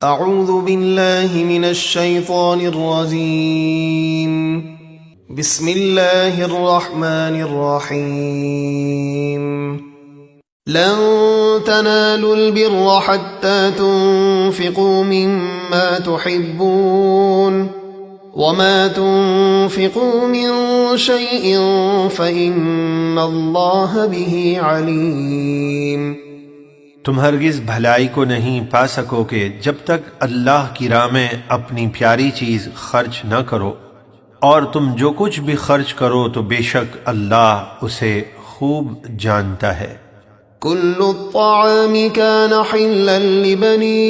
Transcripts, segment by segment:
اعوذ باللہ من الشیطان الرجیم بسم اللہ الرحمن الرحیم لن تنالوا البر حتى تنفقوا مما تحبون وما تنفقوا من شيء فإن الله به عليم۔ تم ہرگز بھلائی کو نہیں پا سکو گے جب تک اللہ کی راہ میں اپنی پیاری چیز خرچ نہ کرو، اور تم جو کچھ بھی خرچ کرو تو بے شک اللہ اسے خوب جانتا ہے۔ كل الطعام كان حلا لبني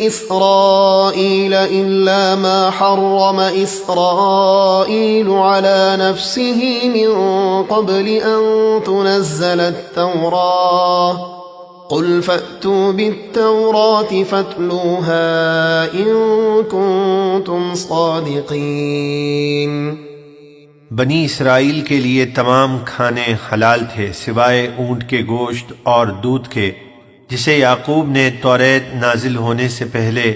إسرائيل إلا ما حرم إسرائيل على نفسه من قبل أن تنزل التوراة قل فأتوا بالتوراة فاتلوها إن كنتم صادقين۔ بنی اسرائیل کے لیے تمام کھانے حلال تھے سوائے اونٹ کے گوشت اور دودھ کے، جسے یعقوب نے توریت نازل ہونے سے پہلے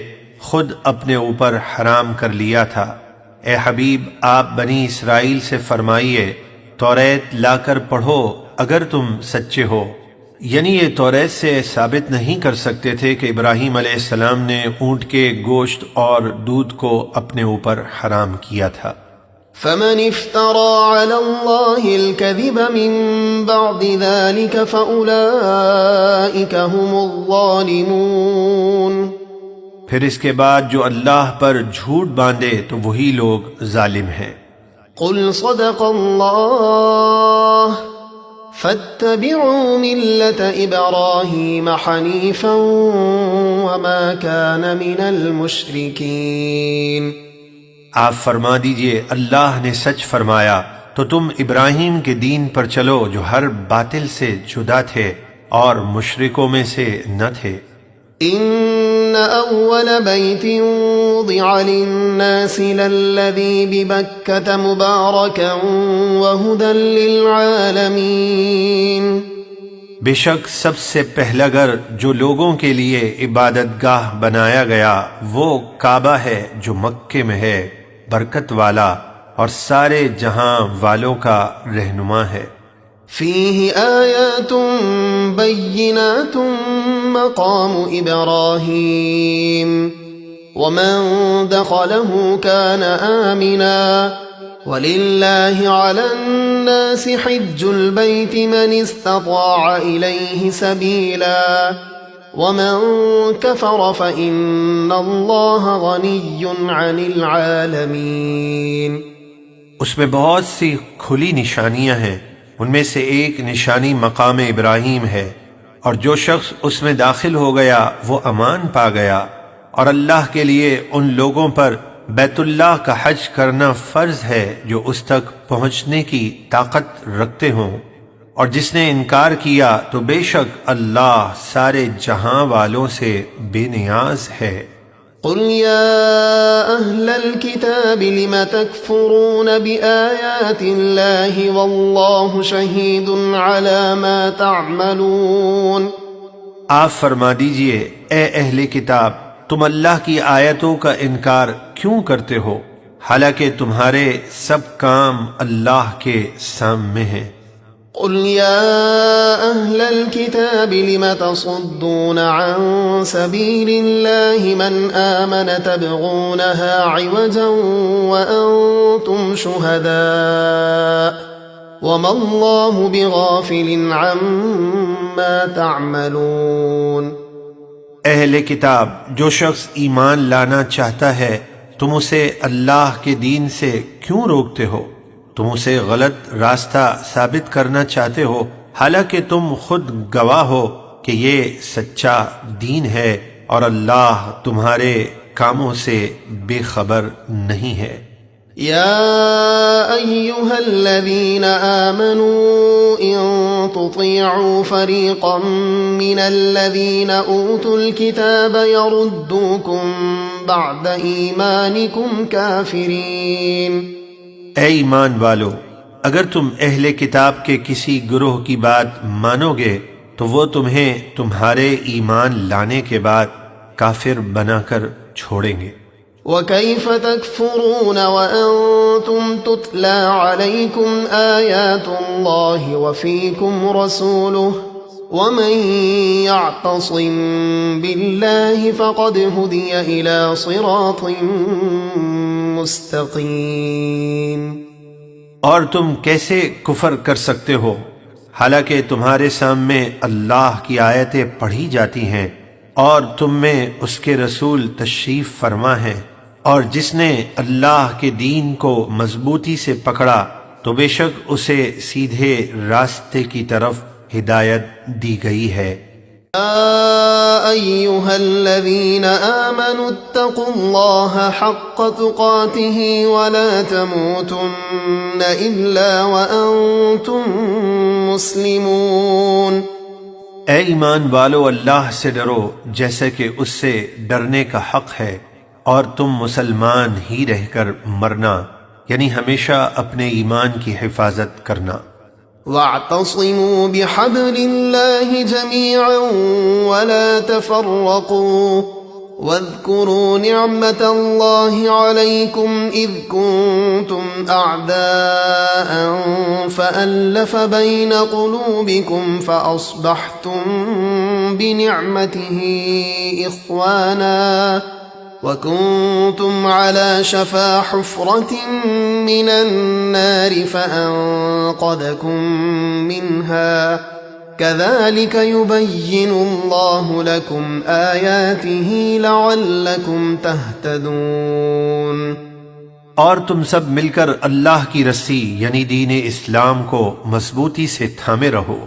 خود اپنے اوپر حرام کر لیا تھا۔ اے حبیب، آپ بنی اسرائیل سے فرمائیے توریت لا کر پڑھو اگر تم سچے ہو۔ یعنی یہ توریت سے ثابت نہیں کر سکتے تھے کہ ابراہیم علیہ السلام نے اونٹ کے گوشت اور دودھ کو اپنے اوپر حرام کیا تھا۔ فمن افترى على الله الكذب من بعد ذلك فأولئك هم الظالمون۔ پھر اس کے بعد جو اللہ پر جھوٹ باندھے تو وہی لوگ ظالم ہیں۔ قل صدق الله فاتبعوا ملة إبراهيم حنيفا وما كان من المشركين۔ آپ فرما دیجئے اللہ نے سچ فرمایا تو تم ابراہیم کے دین پر چلو جو ہر باطل سے جدا تھے اور مشرکوں میں سے نہ تھے۔ ان اول بیت وضع للناس للذی ببکۃ مبارکا وہدی للعالمین۔ بے شک سب سے پہلا گھر جو لوگوں کے لیے عبادت گاہ بنایا گیا وہ کعبہ ہے جو مکے میں ہے، برکت والا اور سارے جہاں والوں کا رہنما ہے۔ فیہ آیات بینات مقام ابراہیم ومن دخلہ کان آمنا وَلِلَّهِ عَلَى النَّاسِ حِجُّ الْبَيْتِ مَنِ اسْتَطَاعَ إِلَيْهِ سَبِيلًا وَمَن كَفَرَ فَإِنَّ اللَّهَ غَنِيٌّ عَنِ الْعَالَمِينَ۔ اس میں بہت سی کھلی نشانیاں ہیں، ان میں سے ایک نشانی مقام ابراہیم ہے، اور جو شخص اس میں داخل ہو گیا وہ امان پا گیا، اور اللہ کے لیے ان لوگوں پر بیت اللہ کا حج کرنا فرض ہے جو اس تک پہنچنے کی طاقت رکھتے ہوں، اور جس نے انکار کیا تو بے شک اللہ سارے جہاں والوں سے بے نیاز ہے۔ قل یا اہل الکتاب لم تکفرون بآیات اللہ واللہ شہید علی ما تعملون۔ آپ فرما دیجئے اے اہل کتاب، تم اللہ کی آیتوں کا انکار کیوں کرتے ہو حالانکہ تمہارے سب کام اللہ کے سامنے ہیں۔ قل یا اہل الکتاب لم تصدون عن سبیل اللہ من آمن تبغونها عوجا وانتم شہداء وما اللہ بغافل عما تعملون۔ اہل کتاب، جو شخص ایمان لانا چاہتا ہے تم اسے اللہ کے دین سے کیوں روکتے ہو؟ تم اسے غلط راستہ ثابت کرنا چاہتے ہو حالانکہ تم خود گواہ ہو کہ یہ سچا دین ہے اور اللہ تمہارے کاموں سے بے خبر نہیں ہے۔ یا ایہا الذین آمنوا ان تطیعوا فریقا من الذین اوتوا الکتاب یردوکم بعد ایمانکم کافرین۔ اے ایمان والو، اگر تم اہل کتاب کے کسی گروہ کی بات مانو گے تو وہ تمہیں تمہارے ایمان لانے کے بعد کافر بنا کر چھوڑیں گے۔ وَكَيْفَ تَكْفُرُونَ وَأَنْتُمْ تُتْلَى عَلَيْكُمْ آيَاتُ اللَّهِ وَفِيكُمْ رَسُولُهُ وَمَنْ يَعْتَصِمْ بِاللَّهِ فَقَدْ هُدِيَ إِلَى صِرَاطٍ مُسْتَقِيمٍ۔ اور تم کیسے کفر کر سکتے ہو حالانکہ تمہارے سامنے اللہ کی آیتیں پڑھی جاتی ہیں اور تم میں اس کے رسول تشریف فرما ہے، اور جس نے اللہ کے دین کو مضبوطی سے پکڑا تو بے شک اسے سیدھے راستے کی طرف ہدایت دی گئی ہے۔ يا أيها الذين آمنوا اتقوا الله حق تقاته ولا تموتن إلا وأنتم مسلمون۔ اے ایمان والو، اللہ سے ڈرو جیسے کہ اس سے ڈرنے کا حق ہے، اور تم مسلمان ہی رہ کر مرنا، یعنی ہمیشہ اپنے ایمان کی حفاظت کرنا۔ واعتصموا بحبل الله جميعا ولا تفرقوا واذكروا نعمة الله عليكم إذ كنتم أعداء فألف بين قلوبكم فأصبحتم بنعمته إخوانا وكنتم على شفا حفرة من النار فأنقذكم منها كذلك يبين الله لكم آياته لعلكم تهتدون۔ اور تم سب مل کر اللہ کی رسی یعنی دین اسلام کو مضبوطی سے تھامے رہو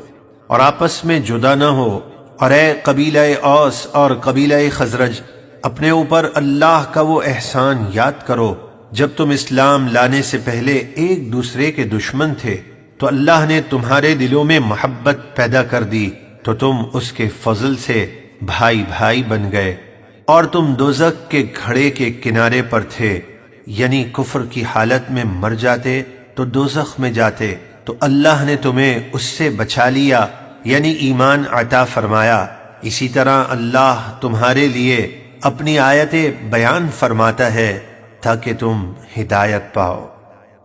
اور آپس میں جدا نہ ہو، اور اے قبیلہ اوس اور قبیلہ خزرج، اپنے اوپر اللہ کا وہ احسان یاد کرو جب تم اسلام لانے سے پہلے ایک دوسرے کے دشمن تھے، تو اللہ نے تمہارے دلوں میں محبت پیدا کر دی تو تم اس کے فضل سے بھائی بھائی بن گئے، اور تم دوزخ کے گھڑے کے کنارے پر تھے، یعنی کفر کی حالت میں مر جاتے تو دوزخ میں جاتے، تو اللہ نے تمہیں اس سے بچا لیا یعنی ایمان عطا فرمایا۔ اسی طرح اللہ تمہارے لیے اپنی آیتیں بیان فرماتا ہے تاکہ تم ہدایت پاؤ۔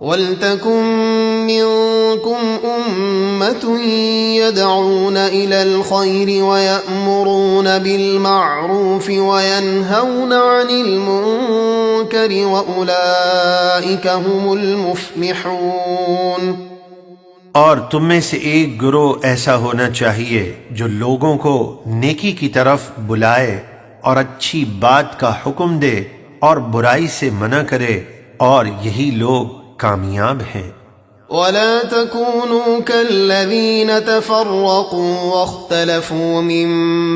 وَلْتَكُن مِّنكُمْ أُمَّةٌ يَدْعُونَ إِلَى الْخَيْرِ وَيَأْمُرُونَ بِالْمَعْرُوفِ وَيَنْهَوْنَ عَنِ الْمُنكَرِ وَأُولَئِكَ هُمُ الْمُفْلِحُونَ۔ اور تم میں سے ایک گروہ ایسا ہونا چاہیے جو لوگوں کو نیکی کی طرف بلائے اور اچھی بات کا حکم دے اور برائی سے منع کرے، اور یہی لوگ کامیاب ہیں۔ وَلَا تَكُونُوا كَالَّذِينَ تَفَرَّقُوا وَاخْتَلَفُوا مِن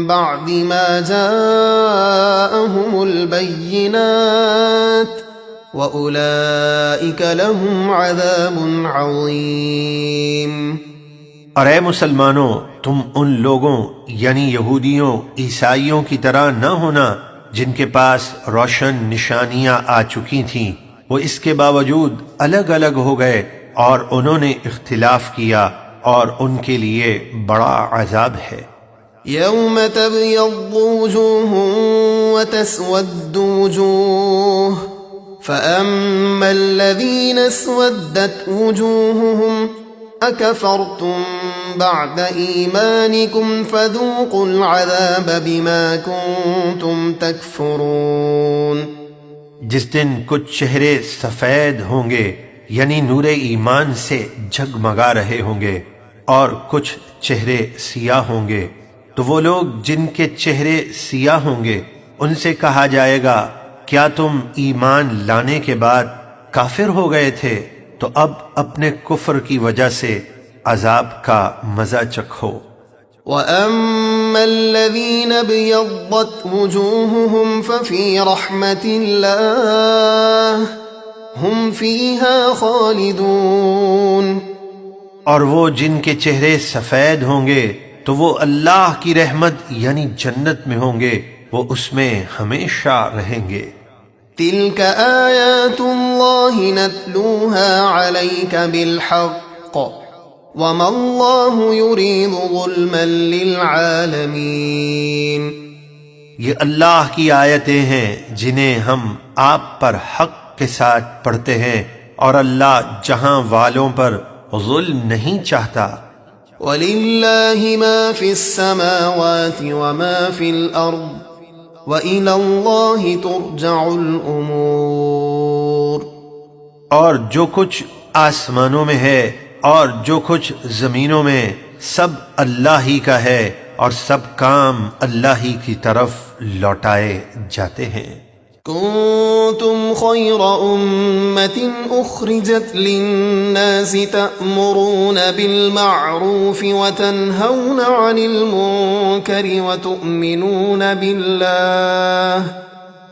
بَعْدِ مَا جَاءَهُمُ الْبَيِّنَاتُ وَأُولَئِكَ لَهُمْ عَذَابٌ عَظِيمٌ۔ اور اے مسلمانوں، تم ان لوگوں یعنی یہودیوں عیسائیوں کی طرح نہ ہونا جن کے پاس روشن نشانیاں آ چکی تھیں، وہ اس کے باوجود الگ الگ ہو گئے اور انہوں نے اختلاف کیا، اور ان کے لیے بڑا عذاب ہے۔ يَوْمَ تَبْيَضُّ وُجُوهٌ وَتَسْوَدُّ وُجُوهٌ فَأَمَّا الَّذِينَ اسْوَدَّتْ وُجُوهُهُمْ أَكَفَرْتُمْ بَعْدَ إِيمَانِكُمْ فَذُوقُوا الْعَذَابَ بِمَا كُنْتُمْ تَكْفُرُونَ۔ جس دن کچھ چہرے سفید ہوں گے یعنی نور ایمان سے جگمگا رہے ہوں گے، اور کچھ چہرے سیاہ ہوں گے، تو وہ لوگ جن کے چہرے سیاہ ہوں گے ان سے کہا جائے گا کیا تم ایمان لانے کے بعد کافر ہو گئے تھے؟ تو اب اپنے کفر کی وجہ سے عذاب کا مزہ چکھو۔ وَأَمَّا الَّذِينَ ابْيَضَّتْ وُجُوهُهُمْ فَفِي رَحْمَةِ اللَّهِ هُمْ فِيهَا خَالِدُونَ۔ اور وہ جن کے چہرے سفید ہوں گے تو وہ اللہ کی رحمت یعنی جنت میں ہوں گے، وہ اس میں ہمیشہ رہیں گے۔ تِلْكَ آيَاتُ اللَّهِ نَتْلُوهَا عَلَيْكَ بِالْحَقِّ وَمَا اللَّهُ يُرِيدُ ظُلْمًا لِلْعَالَمِينَ۔ اور وہ جن کے چہرے سفید ہوں گے تو وہ اللہ کی رحمت یعنی جنت میں ہوں گے، وہ اس میں ہمیشہ رہیں گے۔ تِلْكَ آيَاتُ اللَّهِ نَتْلُوهَا عَلَيْكَ بِالْحَقِّ وَمَا اللَّهُ يُرِيدُ ظُلْمًا لِلْعَالَمِينَ۔ یہ اللہ کی آیتیں ہیں جنہیں ہم آپ پر حق کے ساتھ پڑھتے ہیں، اور اللہ جہاں والوں پر ظلم نہیں چاہتا۔ وَلِلَّهِ مَا فِي السَّمَاوَاتِ وَمَا فِي الْأَرْضِ وَإِلَى اللَّهِ تُرْجَعُ الْأُمُورُ۔ اور جو کچھ آسمانوں میں ہے اور جو کچھ زمینوں میں، سب اللہ ہی کا ہے، اور سب کام اللہ ہی کی طرف لوٹائے جاتے ہیں۔ كنتم خير أمة أخرجت للناس تأمرون بالمعروف وتنهون عن المنكر وتؤمنون بالله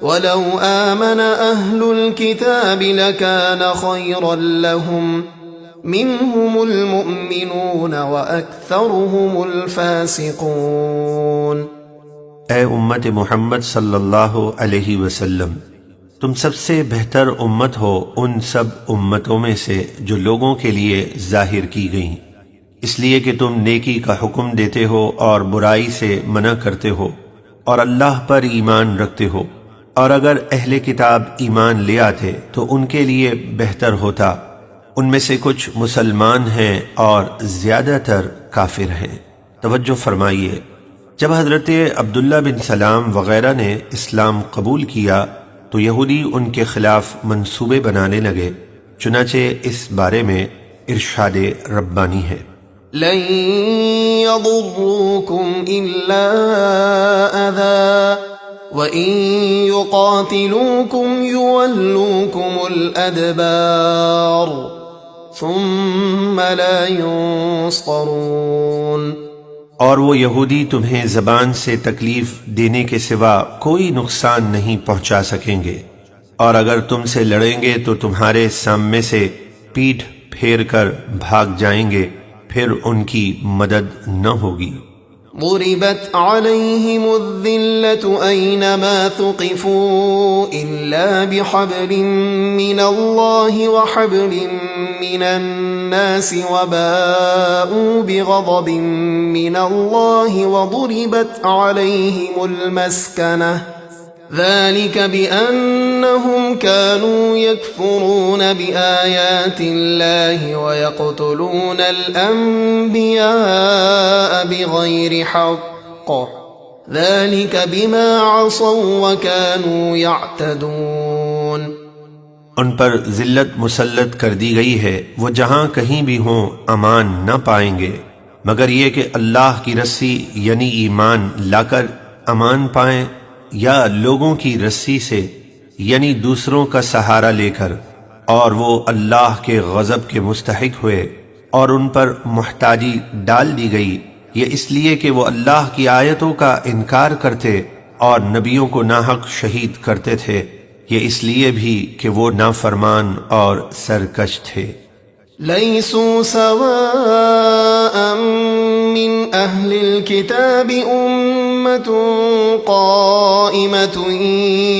ولو آمن أهل الكتاب لكان خيرا لهم منهم المؤمنون وأكثرهم الفاسقون۔ اے امت محمد صلی اللہ علیہ وسلم، تم سب سے بہتر امت ہو ان سب امتوں میں سے جو لوگوں کے لیے ظاہر کی گئیں، اس لیے کہ تم نیکی کا حکم دیتے ہو اور برائی سے منع کرتے ہو اور اللہ پر ایمان رکھتے ہو، اور اگر اہل کتاب ایمان لے آتے تو ان کے لیے بہتر ہوتا۔ ان میں سے کچھ مسلمان ہیں اور زیادہ تر کافر ہیں۔ توجہ فرمائیے، جب حضرت عبداللہ بن سلام وغیرہ نے اسلام قبول کیا تو یہودی ان کے خلاف منصوبے بنانے لگے، چنانچہ اس بارے میں ارشاد ربانی ہے، لن يضروكم إلا أذى وإن يقاتلوكم يولوكم الأدبار ثم لا ينصرون۔ اور وہ یہودی تمہیں زبان سے تکلیف دینے کے سوا کوئی نقصان نہیں پہنچا سکیں گے، اور اگر تم سے لڑیں گے تو تمہارے سامنے سے پیٹھ پھیر کر بھاگ جائیں گے، پھر ان کی مدد نہ ہوگی۔ ضربت عليهم الذلة أينما ثقفوا إلا بحبل من الله وحبل من الناس وباءوا بغضب من الله وضربت عليهم المسكنة ذلك بأنهم كانوا يكفرون بآيات الله ويقتلون الأنبياء بغير حق ذلك بما عصوا وكانوا يعتدون۔ ان پر ذلت مسلط کر دی گئی ہے، وہ جہاں کہیں بھی ہوں امان نہ پائیں گے، مگر یہ کہ اللہ کی رسی یعنی ایمان لا کر امان پائیں، یا لوگوں کی رسی سے یعنی دوسروں کا سہارا لے کر، اور وہ اللہ کے غضب کے مستحق ہوئے اور ان پر محتاجی ڈال دی گئی، یہ اس لیے کہ وہ اللہ کی آیتوں کا انکار کرتے اور نبیوں کو ناحق شہید کرتے تھے، یہ اس لیے بھی کہ وہ نافرمان اور سرکش تھے۔ ليسوا سواء من أهل الكتاب أمة قائمة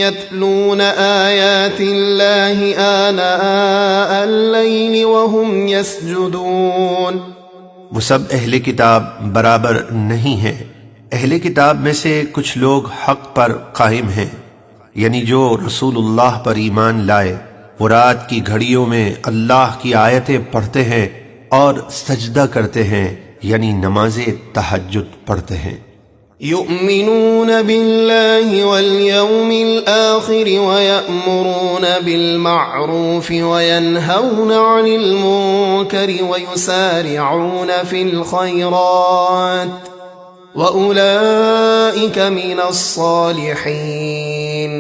يتلون آيات الله آناء الليل وهم يسجدون۔ وہ سب اہل کتاب برابر نہیں ہیں، اہل کتاب میں سے کچھ لوگ حق پر قائم ہیں، یعنی جو رسول اللہ پر ایمان لائے، وہ رات کی گھڑیوں میں اللہ کی آیتیں پڑھتے ہیں اور سجدہ کرتے ہیں، یعنی نماز تہجد پڑھتے ہیں۔ يؤمنون بالله واليوم الآخر ويأمرون بالمعروف وينهون عن المنكر ويسارعون في الخيرات وأولئك من الصالحين۔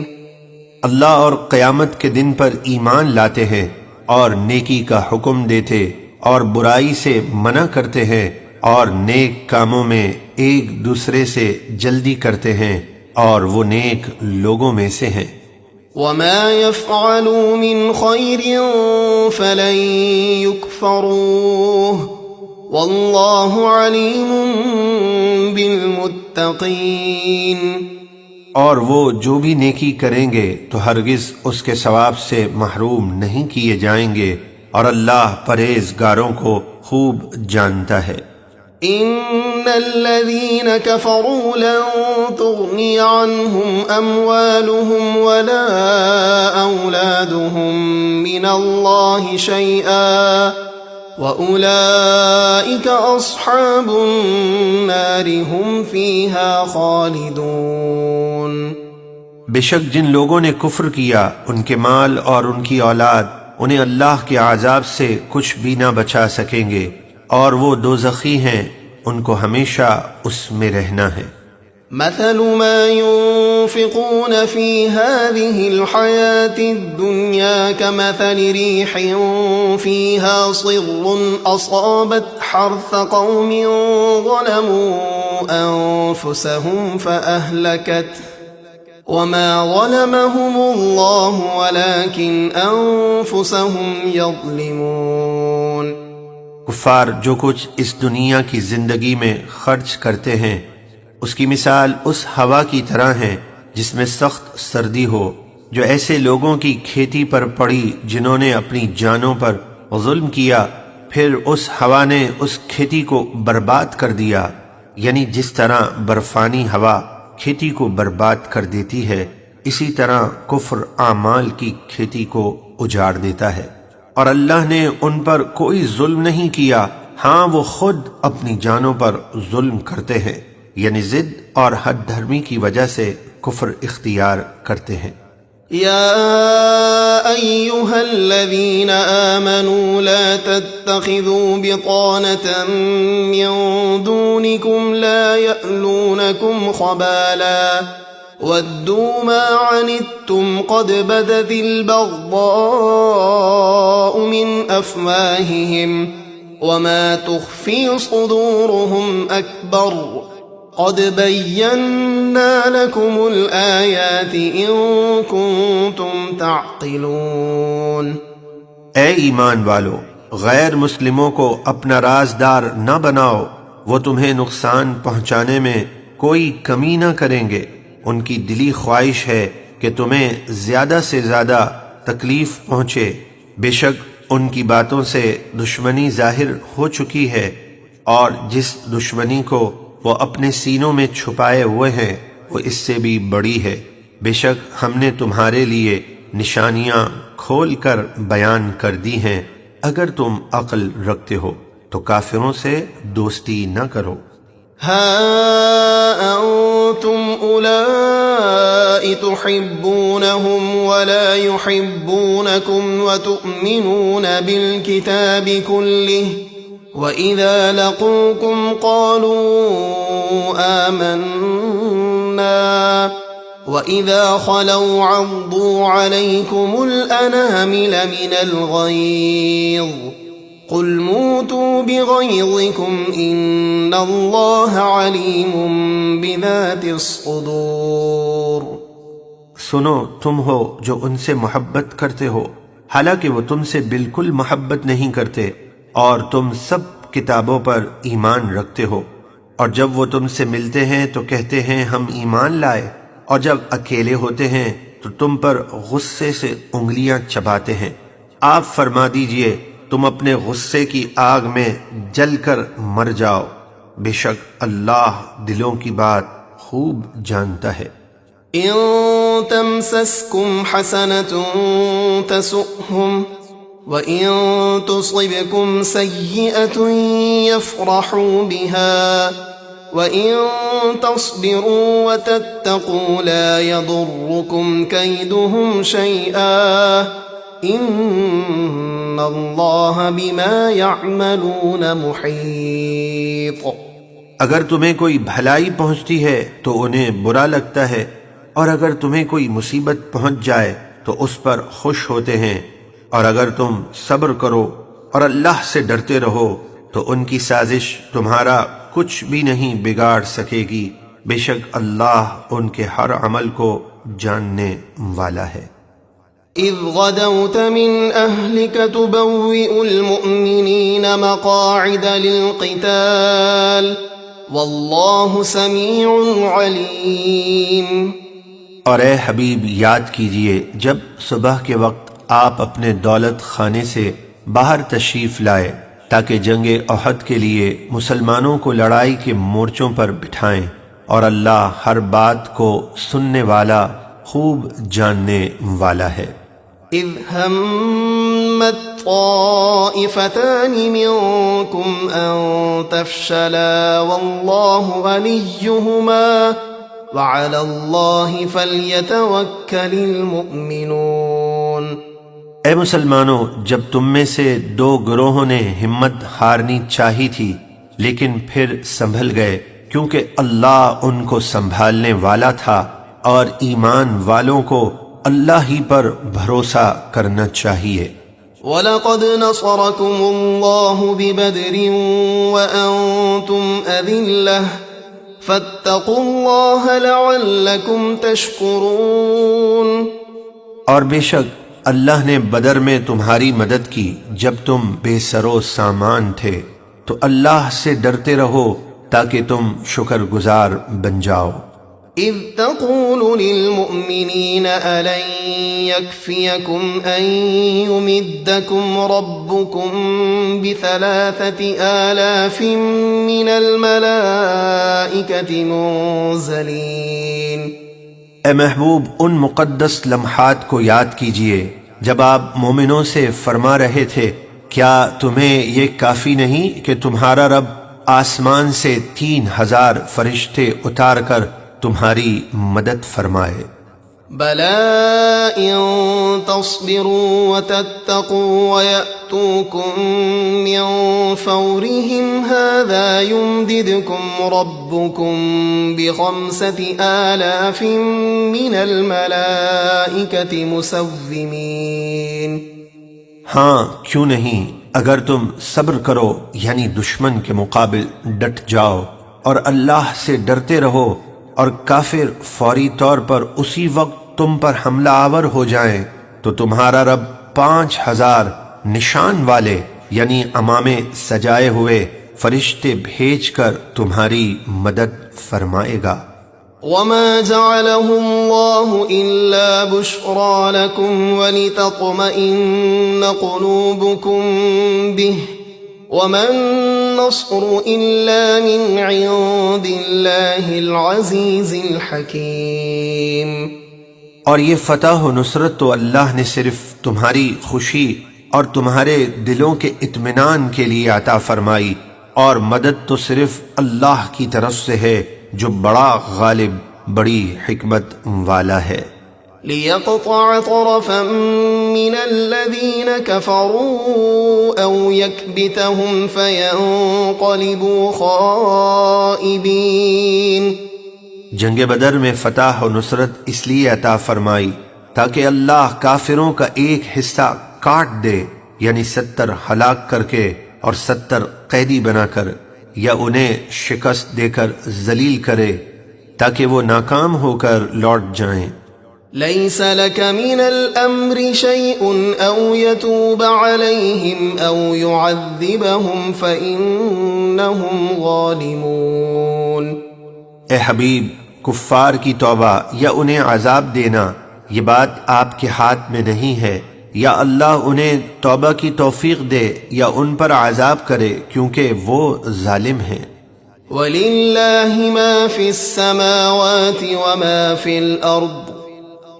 اللہ اور قیامت کے دن پر ایمان لاتے ہیں اور نیکی کا حکم دیتے اور برائی سے منع کرتے ہیں اور نیک کاموں میں ایک دوسرے سے جلدی کرتے ہیں، اور وہ نیک لوگوں میں سے ہیں۔ وما يفعلوا من خير فلن يكفروه والله عليم بالمتقين۔ اور وہ جو بھی نیکی کریں گے تو ہرگز اس کے ثواب سے محروم نہیں کیے جائیں گے، اور اللہ پرہیزگاروں کو خوب جانتا ہے۔ إن الذين كفروا لن تغني عنهم أموالهم ولا أولادهم من الله شيئا وأولئك أصحاب النار هم فيها خالدون۔ بے شک جن لوگوں نے کفر کیا ان کے مال اور ان کی اولاد انہیں اللہ کے عذاب سے کچھ بھی نہ بچا سکیں گے، اور وہ دوزخی ہیں، ان کو ہمیشہ اس میں رہنا ہے۔ مثل ما ينفقون في هذه الحياة الدنيا كمثل ريح فيها صر أصابت حرث قوم ظلموا أنفسهم فأهلكته وما ظلمهم الله ولكن أنفسهم يظلمون۔ کفار جو کچھ اس دنیا کی زندگی میں خرچ کرتے ہیں اس کی مثال اس ہوا کی طرح ہے جس میں سخت سردی ہو، جو ایسے لوگوں کی کھیتی پر پڑی جنہوں نے اپنی جانوں پر ظلم کیا، پھر اس ہوا نے اس کھیتی کو برباد کر دیا، یعنی جس طرح برفانی ہوا کھیتی کو برباد کر دیتی ہے، اسی طرح کفر اعمال کی کھیتی کو اجاڑ دیتا ہے۔ اور اللہ نے ان پر کوئی ظلم نہیں کیا، ہاں وہ خود اپنی جانوں پر ظلم کرتے ہیں، یعنی ضد اور حد دھرمی کی وجہ سے کفر اختیار کرتے ہیں۔ يا أيها الذين آمنوا لا تتخذوا بطانة من دونكم لا يألونكم خبالا ودوا ما عنتم قد بدت البغضاء من أفواههم وما تخفي صدورهم أكبر قد بينا لكم الآيات إن كنتم تعقلون۔ اے ایمان والو، غیر مسلموں کو اپنا رازدار نہ بناؤ، وہ تمہیں نقصان پہنچانے میں کوئی کمی نہ کریں گے، ان کی دلی خواہش ہے کہ تمہیں زیادہ سے زیادہ تکلیف پہنچے، بے شک ان کی باتوں سے دشمنی ظاہر ہو چکی ہے، اور جس دشمنی کو وہ اپنے سینوں میں چھپائے ہوئے ہیں وہ اس سے بھی بڑی ہے۔ بے شک ہم نے تمہارے لیے نشانیاں کھول کر بیان کر دی ہیں، اگر تم عقل رکھتے ہو تو کافروں سے دوستی نہ کرو۔ ها أنتم أولئك تحبونهم ولا يحبونكم وتؤمنون بالكتاب كله وَإِذَا لَقُوكُمْ قَالُوا آمَنَّا وَإِذَا خَلَوْا عَضُّوا عَلَيْكُمُ الْأَنَامِلَ مِنَ الْغَيْظِ قُلْ مُوتُوا بِغَيْظِكُمْ إِنَّ اللَّهَ عَلِيمٌ بِذَاتِ الصُّدُورِ۔ سنو، تم ہو جو ان سے محبت کرتے ہو حالانکہ وہ تم سے بالکل محبت نہیں کرتے، اور تم سب کتابوں پر ایمان رکھتے ہو، اور جب وہ تم سے ملتے ہیں تو کہتے ہیں ہم ایمان لائے، اور جب اکیلے ہوتے ہیں تو تم پر غصے سے انگلیاں چباتے ہیں۔ آپ فرما دیجئے تم اپنے غصے کی آگ میں جل کر مر جاؤ، بے شک اللہ دلوں کی بات خوب جانتا ہے۔ إن تمسسكم حسنة تسؤهم وَإِن تُصِبْكُمْ سَيِّئَةٌ يَفْرَحُوا بِهَا وَإِن تَصْبِرُوا وَتَتَّقُوا لَا يَضُرُّكُمْ كَيْدُهُمْ شَيْئًا إِنَّ اللَّهَ بِمَا يَعْمَلُونَ مُحِيطٌ۔ اگر تمہیں کوئی بھلائی پہنچتی ہے تو انہیں برا لگتا ہے، اور اگر تمہیں کوئی مصیبت پہنچ جائے تو اس پر خوش ہوتے ہیں، اور اگر تم صبر کرو اور اللہ سے ڈرتے رہو تو ان کی سازش تمہارا کچھ بھی نہیں بگاڑ سکے گی، بے شک اللہ ان کے ہر عمل کو جاننے والا ہے۔ إذ غدوت من أهلك تبوئ المؤمنين مقاعد للقتال والله سميع عليم۔ اور اے حبیب یاد کیجئے جب صبح کے وقت آپ اپنے دولت خانے سے باہر تشریف لائے تاکہ جنگ احد کے لیے مسلمانوں کو لڑائی کے مورچوں پر بٹھائیں، اور اللہ ہر بات کو سننے والا، خوب جاننے والا ہے۔ اذ همت طائفتان منكم ان تفشلا والله وليهما وعلى الله فليتوكل المؤمنون۔ اے مسلمانوں، جب تم میں سے دو گروہوں نے ہمت ہارنی چاہی تھی لیکن پھر سنبھل گئے، کیونکہ اللہ ان کو سنبھالنے والا تھا، اور ایمان والوں کو اللہ ہی پر بھروسہ کرنا چاہیے۔ وَلَقَدْ نَصَرَكُمُ اللَّهُ بِبَدْرٍ وَأَنْتُمْ أَذِلَّةٌ فَاتَّقُوا اللَّهَ لَعَلَّكُمْ تَشْكُرُونَ۔ اور بے شک اللہ نے بدر میں تمہاری مدد کی جب تم بے سر و سامان تھے، تو اللہ سے ڈرتے رہو تاکہ تم شکر گزار بن جاؤ۔ اذ تقول للمؤمنین ألن يكفيكم أن يمدكم ربكم ب3,000 من الملائكة منزلین۔ اے محبوب، ان مقدس لمحات کو یاد کیجئے جب آپ مومنوں سے فرما رہے تھے، کیا تمہیں یہ کافی نہیں کہ تمہارا رب آسمان سے 3,000 فرشتے اتار کر تمہاری مدد فرمائے؟ بَلَىٰ إِن تَصْبِرُوا وَتَتَّقُوا وَيَأْتُوكُم مِّن فَوْرِهِمْ هَٰذَا يُمْدِدْكُمْ رَبُّكُم ب5,000 مِّنَ الْمَلَائِكَةِ مُسَوِّمِينَ۔ ہاں کیوں نہیں، اگر تم صبر کرو یعنی دشمن کے مقابل ڈٹ جاؤ اور اللہ سے ڈرتے رہو، اور کافر فوری طور پر اسی وقت تم پر حملہ آور ہو جائیں، تو تمہارا رب 5,000 نشان والے یعنی عمامے سجائے ہوئے فرشتے بھیج کر تمہاری مدد فرمائے گا۔ وَمَا جَعَلَهُ اللَّهُ إِلَّا بُشْرَىٰ لَكُمْ وَلِتَطْمَئِنَّ قُلُوبُكُم بِهِ وَمَا النَّصْرُ إِلَّا مِنْ عِندِ اللَّهِ الْعَزِيزِ الْحَكِيمِ۔ اور یہ فتح و نصرت تو اللہ نے صرف تمہاری خوشی اور تمہارے دلوں کے اطمینان کے لیے عطا فرمائی، اور مدد تو صرف اللہ کی طرف سے ہے جو بڑا غالب، بڑی حکمت والا ہے۔ لِيَقْطَعَ طَرَفًا مِّنَ الَّذِينَ كَفَرُوا أَوْ يَكْبِتَهُمْ فَيَنقَلِبُوا خَائِبِينَ۔ جنگ بدر میں فتح و نصرت اس لیے عطا فرمائی تاکہ اللہ کافروں کا ایک حصہ کاٹ دے، یعنی 70 ہلاک کر کے اور 70 قیدی بنا کر، یا انہیں شکست دے کر ذلیل کرے تاکہ وہ ناکام ہو کر لوٹ جائیں۔ لَيْسَ لَكَ مِنَ الْأَمْرِ شَيْءٌ أَوْ يَتُوبَ عَلَيْهِمْ أَوْ يُعَذِّبَهُمْ فَإِنَّهُمْ ظَالِمُونَ۔ اے حبیب، کفار کی توبہ یا انہیں عذاب دینا یہ بات آپ کے ہاتھ میں نہیں ہے، یا اللہ انہیں توبہ کی توفیق دے یا ان پر عذاب کرے، کیونکہ وہ ظالم ہیں۔ وَلِلَّهِ مَا فِي السَّمَاوَاتِ وَمَا فِي الْأَرْضِ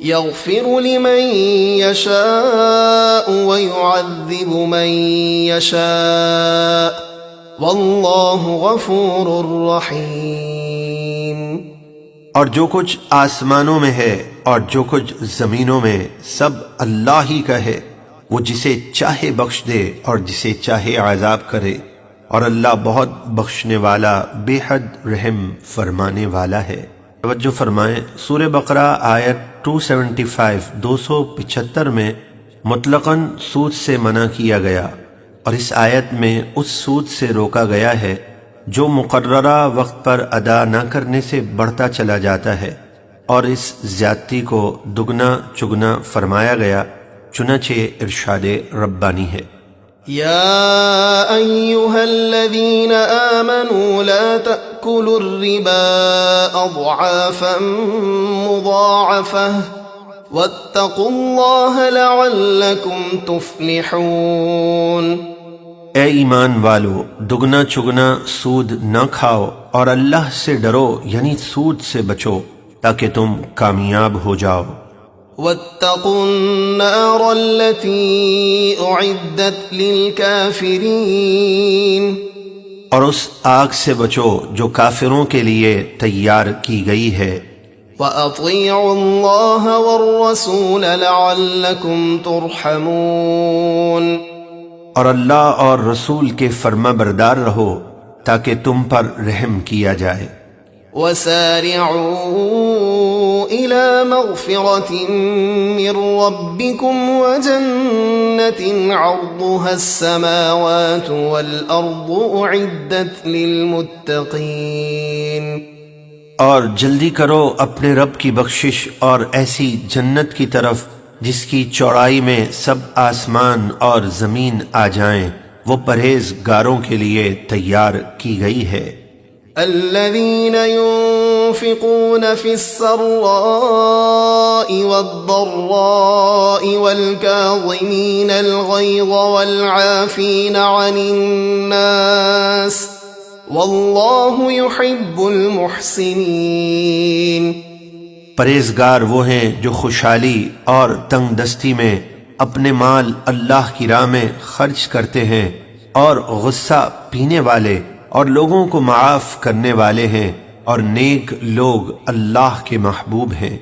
يَغْفِرُ لِمَن يَشَاءُ وَيُعَذِّبُ مَن يَشَاءُ وَاللَّهُ غَفُورٌ رَّحِيمٌ۔ اور جو کچھ آسمانوں میں ہے اور جو کچھ زمینوں میں سب اللہ ہی کا ہے، وہ جسے چاہے بخش دے اور جسے چاہے عذاب کرے، اور اللہ بہت بخشنے والا، بے حد رحم فرمانے والا ہے۔ توجہ فرمائیں، سورہ بقرہ آیت 275 میں مطلقاً سود سے منع کیا گیا، اور اس آیت میں اس سود سے روکا گیا ہے جو مقررہ وقت پر ادا نہ کرنے سے بڑھتا چلا جاتا ہے، اور اس زیادتی کو دگنا چگنا فرمایا گیا، چنانچہ ارشاد ربانی ہے۔ یا ایہا الذین آمنوا لا تأکلوا الربا اضعافا مضاعفہ واتقوا اللہ لعلکم تفلحون۔ اے ایمان والو، دگنا چگنا سود نہ کھاؤ اور اللہ سے ڈرو، یعنی سود سے بچو تاکہ تم کامیاب ہو جاؤ۔ واتقوا النار التي أعدت للكافرين، اور اس آگ سے بچو جو کافروں کے لیے تیار کی گئی ہے۔ وأطيعوا الله والرسول لعلكم ترحمون، اور اللہ اور رسول کے فرما بردار رہو تاکہ تم پر رحم کیا جائے۔ وسارعوا إلى مغفرة من ربكم وجنة عرضها السماوات والأرض أعدت للمتقين، اور جلدی کرو اپنے رب کی بخشش اور ایسی جنت کی طرف جس کی چوڑائی میں سب آسمان اور زمین آ جائیں، وہ پرہیزگاروں کے لیے تیار کی گئی ہے۔ الذين ينفقون في السراء والضراء والكاظمين الغيظ والعافين عن الناس والله يحب المحسنين، پرہیزگار وہ ہیں جو خوشحالی اور تنگ دستی میں اپنے مال اللہ کی راہ میں خرچ کرتے ہیں، اور غصہ پینے والے اور لوگوں کو معاف کرنے والے ہیں، اور نیک لوگ اللہ کے محبوب ہیں۔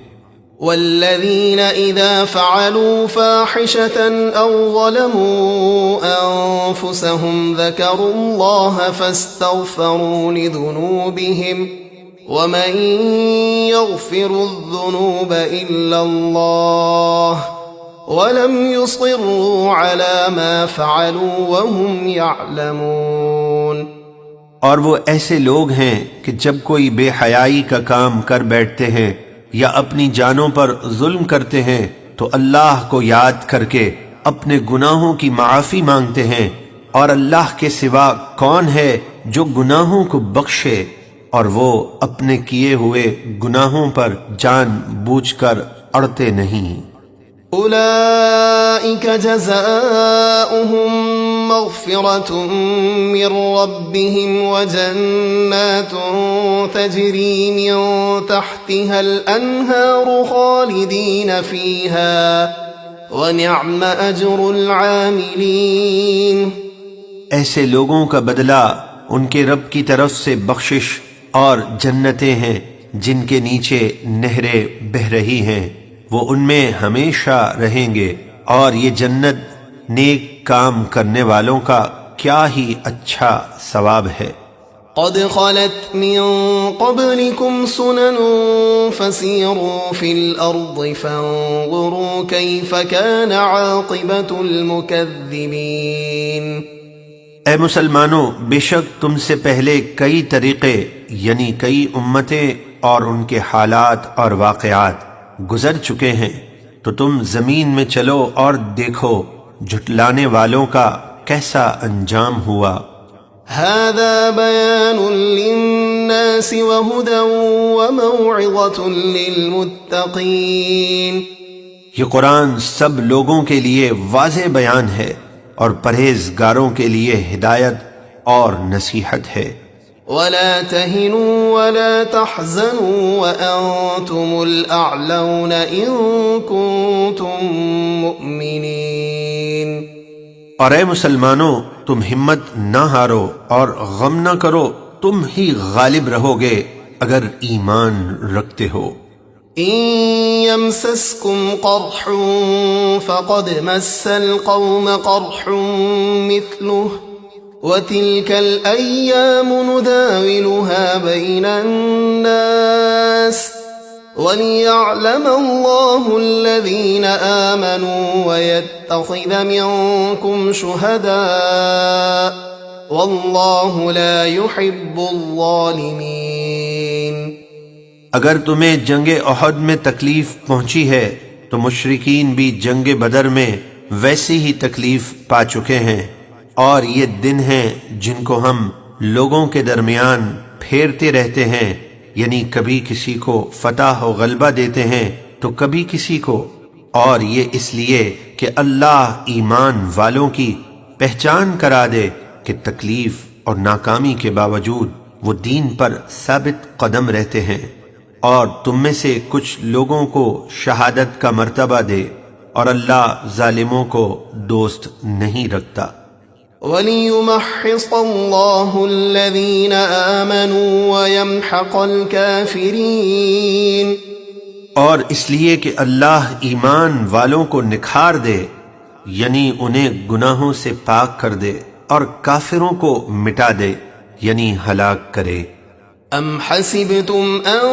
والذين إذا فعلوا فاحشة أو ظلموا أنفسهم ذكروا الله فاستغفروا لذنوبهم ومن يغفر الذنوب إلا الله ولم يصروا على ما فعلوا وهم يعلمون، اور وہ ایسے لوگ ہیں کہ جب کوئی بے حیائی کا کام کر بیٹھتے ہیں یا اپنی جانوں پر ظلم کرتے ہیں تو اللہ کو یاد کر کے اپنے گناہوں کی معافی مانگتے ہیں، اور اللہ کے سوا کون ہے جو گناہوں کو بخشے، اور وہ اپنے کیے ہوئے گناہوں پر جان بوجھ کر اڑتے نہیں۔ أولئك جزاؤهم مغفرة من ربهم وجنات تجري من تحتها الأنهار خالدين فيها ونعم أجر العاملين، ایسے لوگوں کا بدلہ ان کے رب کی طرف سے بخشش اور جنتیں ہیں جن کے نیچے نہریں بہہ رہی ہیں، وہ ان میں ہمیشہ رہیں گے، اور یہ جنت نیک کام کرنے والوں کا کیا ہی اچھا ثواب ہے۔ قد خلت من قبلكم سنن فسيروا في الأرض فانظروا كيف كان عاقبة المكذبين، اے مسلمانوں، بے شک تم سے پہلے کئی طریقے یعنی کئی امتیں اور ان کے حالات اور واقعات گزر چکے ہیں، تو تم زمین میں چلو اور دیکھو جھٹلانے والوں کا کیسا انجام ہوا۔ هذا بيان للناس وهدى وموعظة للمتقين، یہ قرآن سب لوگوں کے لیے واضح بیان ہے اور پرہیزگاروں کے لیے ہدایت اور نصیحت ہے۔ ولا تهنوا ولا تحزنوا وأنتم الأعلون إن كنتم مؤمنين، اور اے مسلمانوں، تم ہمت نہ ہارو اور غم نہ کرو، تم ہی غالب رہو گے اگر ایمان رکھتے ہو۔ إن يمسسكم قرح فقد مس القوم قرح مثله وتلك الأيام نداولها بين الناس وليعلم الله الذين آمنوا ويتخذ منكم شهداء والله لا يحب الظالمين۔ اگر تمہیں جنگ احد میں تکلیف پہنچی ہے تو مشرکین بھی جنگ بدر میں ویسی ہی تکلیف پا چکے ہیں، اور یہ دن ہیں جن کو ہم لوگوں کے درمیان پھیرتے رہتے ہیں، یعنی کبھی کسی کو فتح و غلبہ دیتے ہیں تو کبھی کسی کو، اور یہ اس لیے کہ اللہ ایمان والوں کی پہچان کرا دے کہ تکلیف اور ناکامی کے باوجود وہ دین پر ثابت قدم رہتے ہیں، اور تم میں سے کچھ لوگوں کو شہادت کا مرتبہ دے، اور اللہ ظالموں کو دوست نہیں رکھتا۔ وَلِيُمَحِّصَ اللَّهُ الَّذِينَ آمَنُوا وَيَمْحَقَ الْكَافِرِينَ، اور اس لیے کہ اللہ ایمان والوں کو نکھار دے، یعنی انہیں گناہوں سے پاک کر دے، اور کافروں کو مٹا دے، یعنی ہلاک کرے۔ أَمْ حَسِبْتُمْ أَن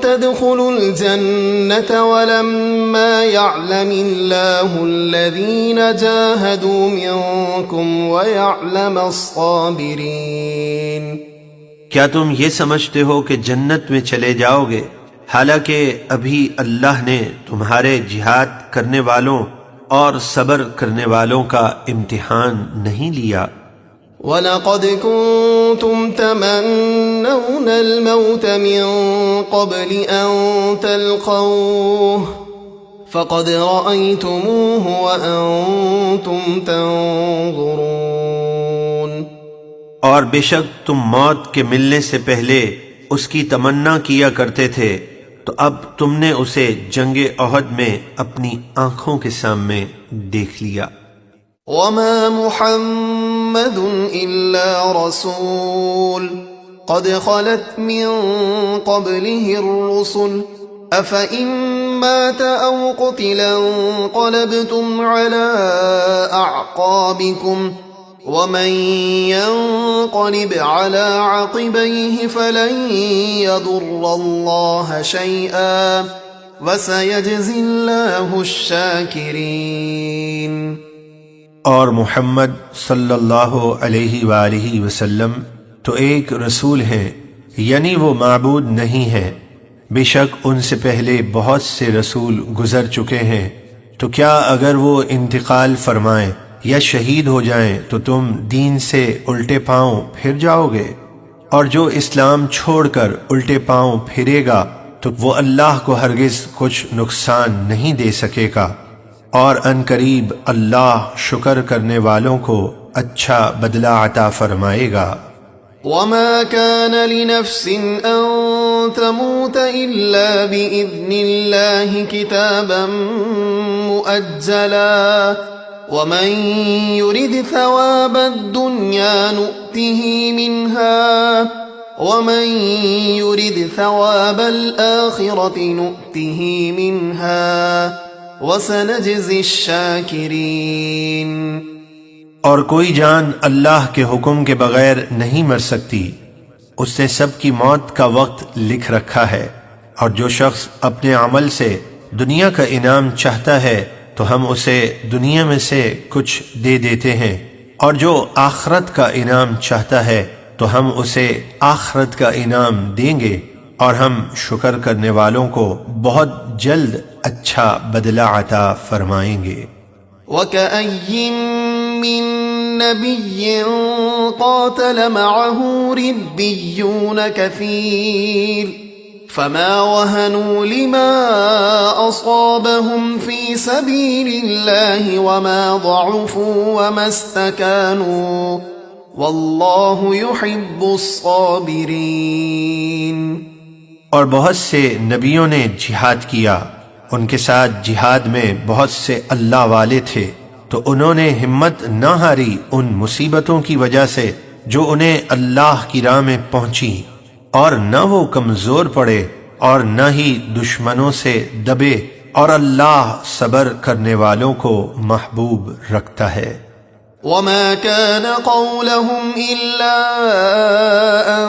تَدْخُلُوا الْجَنَّةَ وَلَمَّا يَعْلَمِ اللَّهُ الَّذِينَ جَاهَدُوا مِنكُمْ وَيَعْلَمَ الصَّابِرِينَ۔ کیا تم یہ سمجھتے ہو کہ جنت میں چلے جاؤ گے، حالانکہ ابھی اللہ نے تمہارے جہاد کرنے والوں اور صبر کرنے والوں کا امتحان نہیں لیا؟ وَلَقَدْ كُنْتُمْ تَمَنَّوْنَ الْمَوْتَ مِنْ قَبْلِ أَنْ تَلْقَوْهُ فَقَدْ رَأَيْتُمُوهُ وَأَنْتُمْ تَنْظُرُونَ۔ اور بے شک تم موت کے ملنے سے پہلے اس کی تمنا کیا کرتے تھے، تو اب تم نے اسے جنگ احد میں اپنی آنکھوں کے سامنے دیکھ لیا۔ وَمَا مُحَمَّدٌ إِلَّا رَسُولٌ قَدْ خَلَتْ مِن قَبْلِهِ الرُّسُلُ أَفَإِن مَّاتَ أَوْ قُتِلَ انقَلَبْتُمْ عَلَىٰ أَعْقَابِكُمْ وَمَن يَنقَلِبْ عَلَىٰ عَقِبَيْهِ فَلَن يَضُرَّ اللَّهَ شَيْئًا وَسَيَجْزِي اللَّهُ الشَّاكِرِينَ۔ اور محمد صلی اللہ علیہ وآلہ وسلم تو ایک رسول ہیں، یعنی وہ معبود نہیں ہیں۔ بے شک ان سے پہلے بہت سے رسول گزر چکے ہیں، تو کیا اگر وہ انتقال فرمائیں یا شہید ہو جائیں تو تم دین سے الٹے پاؤں پھر جاؤ گے؟ اور جو اسلام چھوڑ کر الٹے پاؤں پھرے گا تو وہ اللہ کو ہرگز کچھ نقصان نہیں دے سکے گا، اور ان قریب اللہ شکر کرنے والوں کو اچھا بدلہ عطا فرمائے گا۔ وَمَا كَانَ لِنَفْسٍ أَن تَمُوتَ إِلَّا بِإِذْنِ اللَّهِ كِتَابًا مُؤَجَّلًا وَمَن يُرِدْ ثَوَابَ الدُّنْيَا نُؤْتِهِ مِنْهَا وَمَن يُرِدْ ثَوَابَ الْآخِرَةِ نُؤْتِهِ مِنْهَا وَسَنَجْزِي الشَّاكِرِينَ۔ اور کوئی جان اللہ کے حکم کے بغیر نہیں مر سکتی، اس نے سب کی موت کا وقت لکھ رکھا ہے، اور جو شخص اپنے عمل سے دنیا کا انعام چاہتا ہے تو ہم اسے دنیا میں سے کچھ دے دیتے ہیں، اور جو آخرت کا انعام چاہتا ہے تو ہم اسے آخرت کا انعام دیں گے، اور ہم شکر کرنے والوں کو بہت جلد اچھا بدلہ عطا فرمائیں گے۔ وَكَأَيٍّن مِّن نَّبِيٍّ قَاتَلَ مَعَهُ رِبِّيُّونَ كَثِيرٌ فَمَا وَهَنُوا لِمَا أَصَابَهُمْ فِي سَبِيلِ اللَّهِ وَمَا ضَعُفُوا وَمَا اسْتَكَانُوا وَاللَّهُ يُحِبُّ الصَّابِرِينَ۔ اور بہت سے نبیوں نے جہاد کیا، ان کے ساتھ جہاد میں بہت سے اللہ والے تھے، تو انہوں نے ہمت نہ ہاری ان مصیبتوں کی وجہ سے جو انہیں اللہ کی راہ میں پہنچی، اور نہ وہ کمزور پڑے اور نہ ہی دشمنوں سے دبے، اور اللہ صبر کرنے والوں کو محبوب رکھتا ہے۔ وَمَا كَانَ قَوْلَهُمْ إِلَّا أَن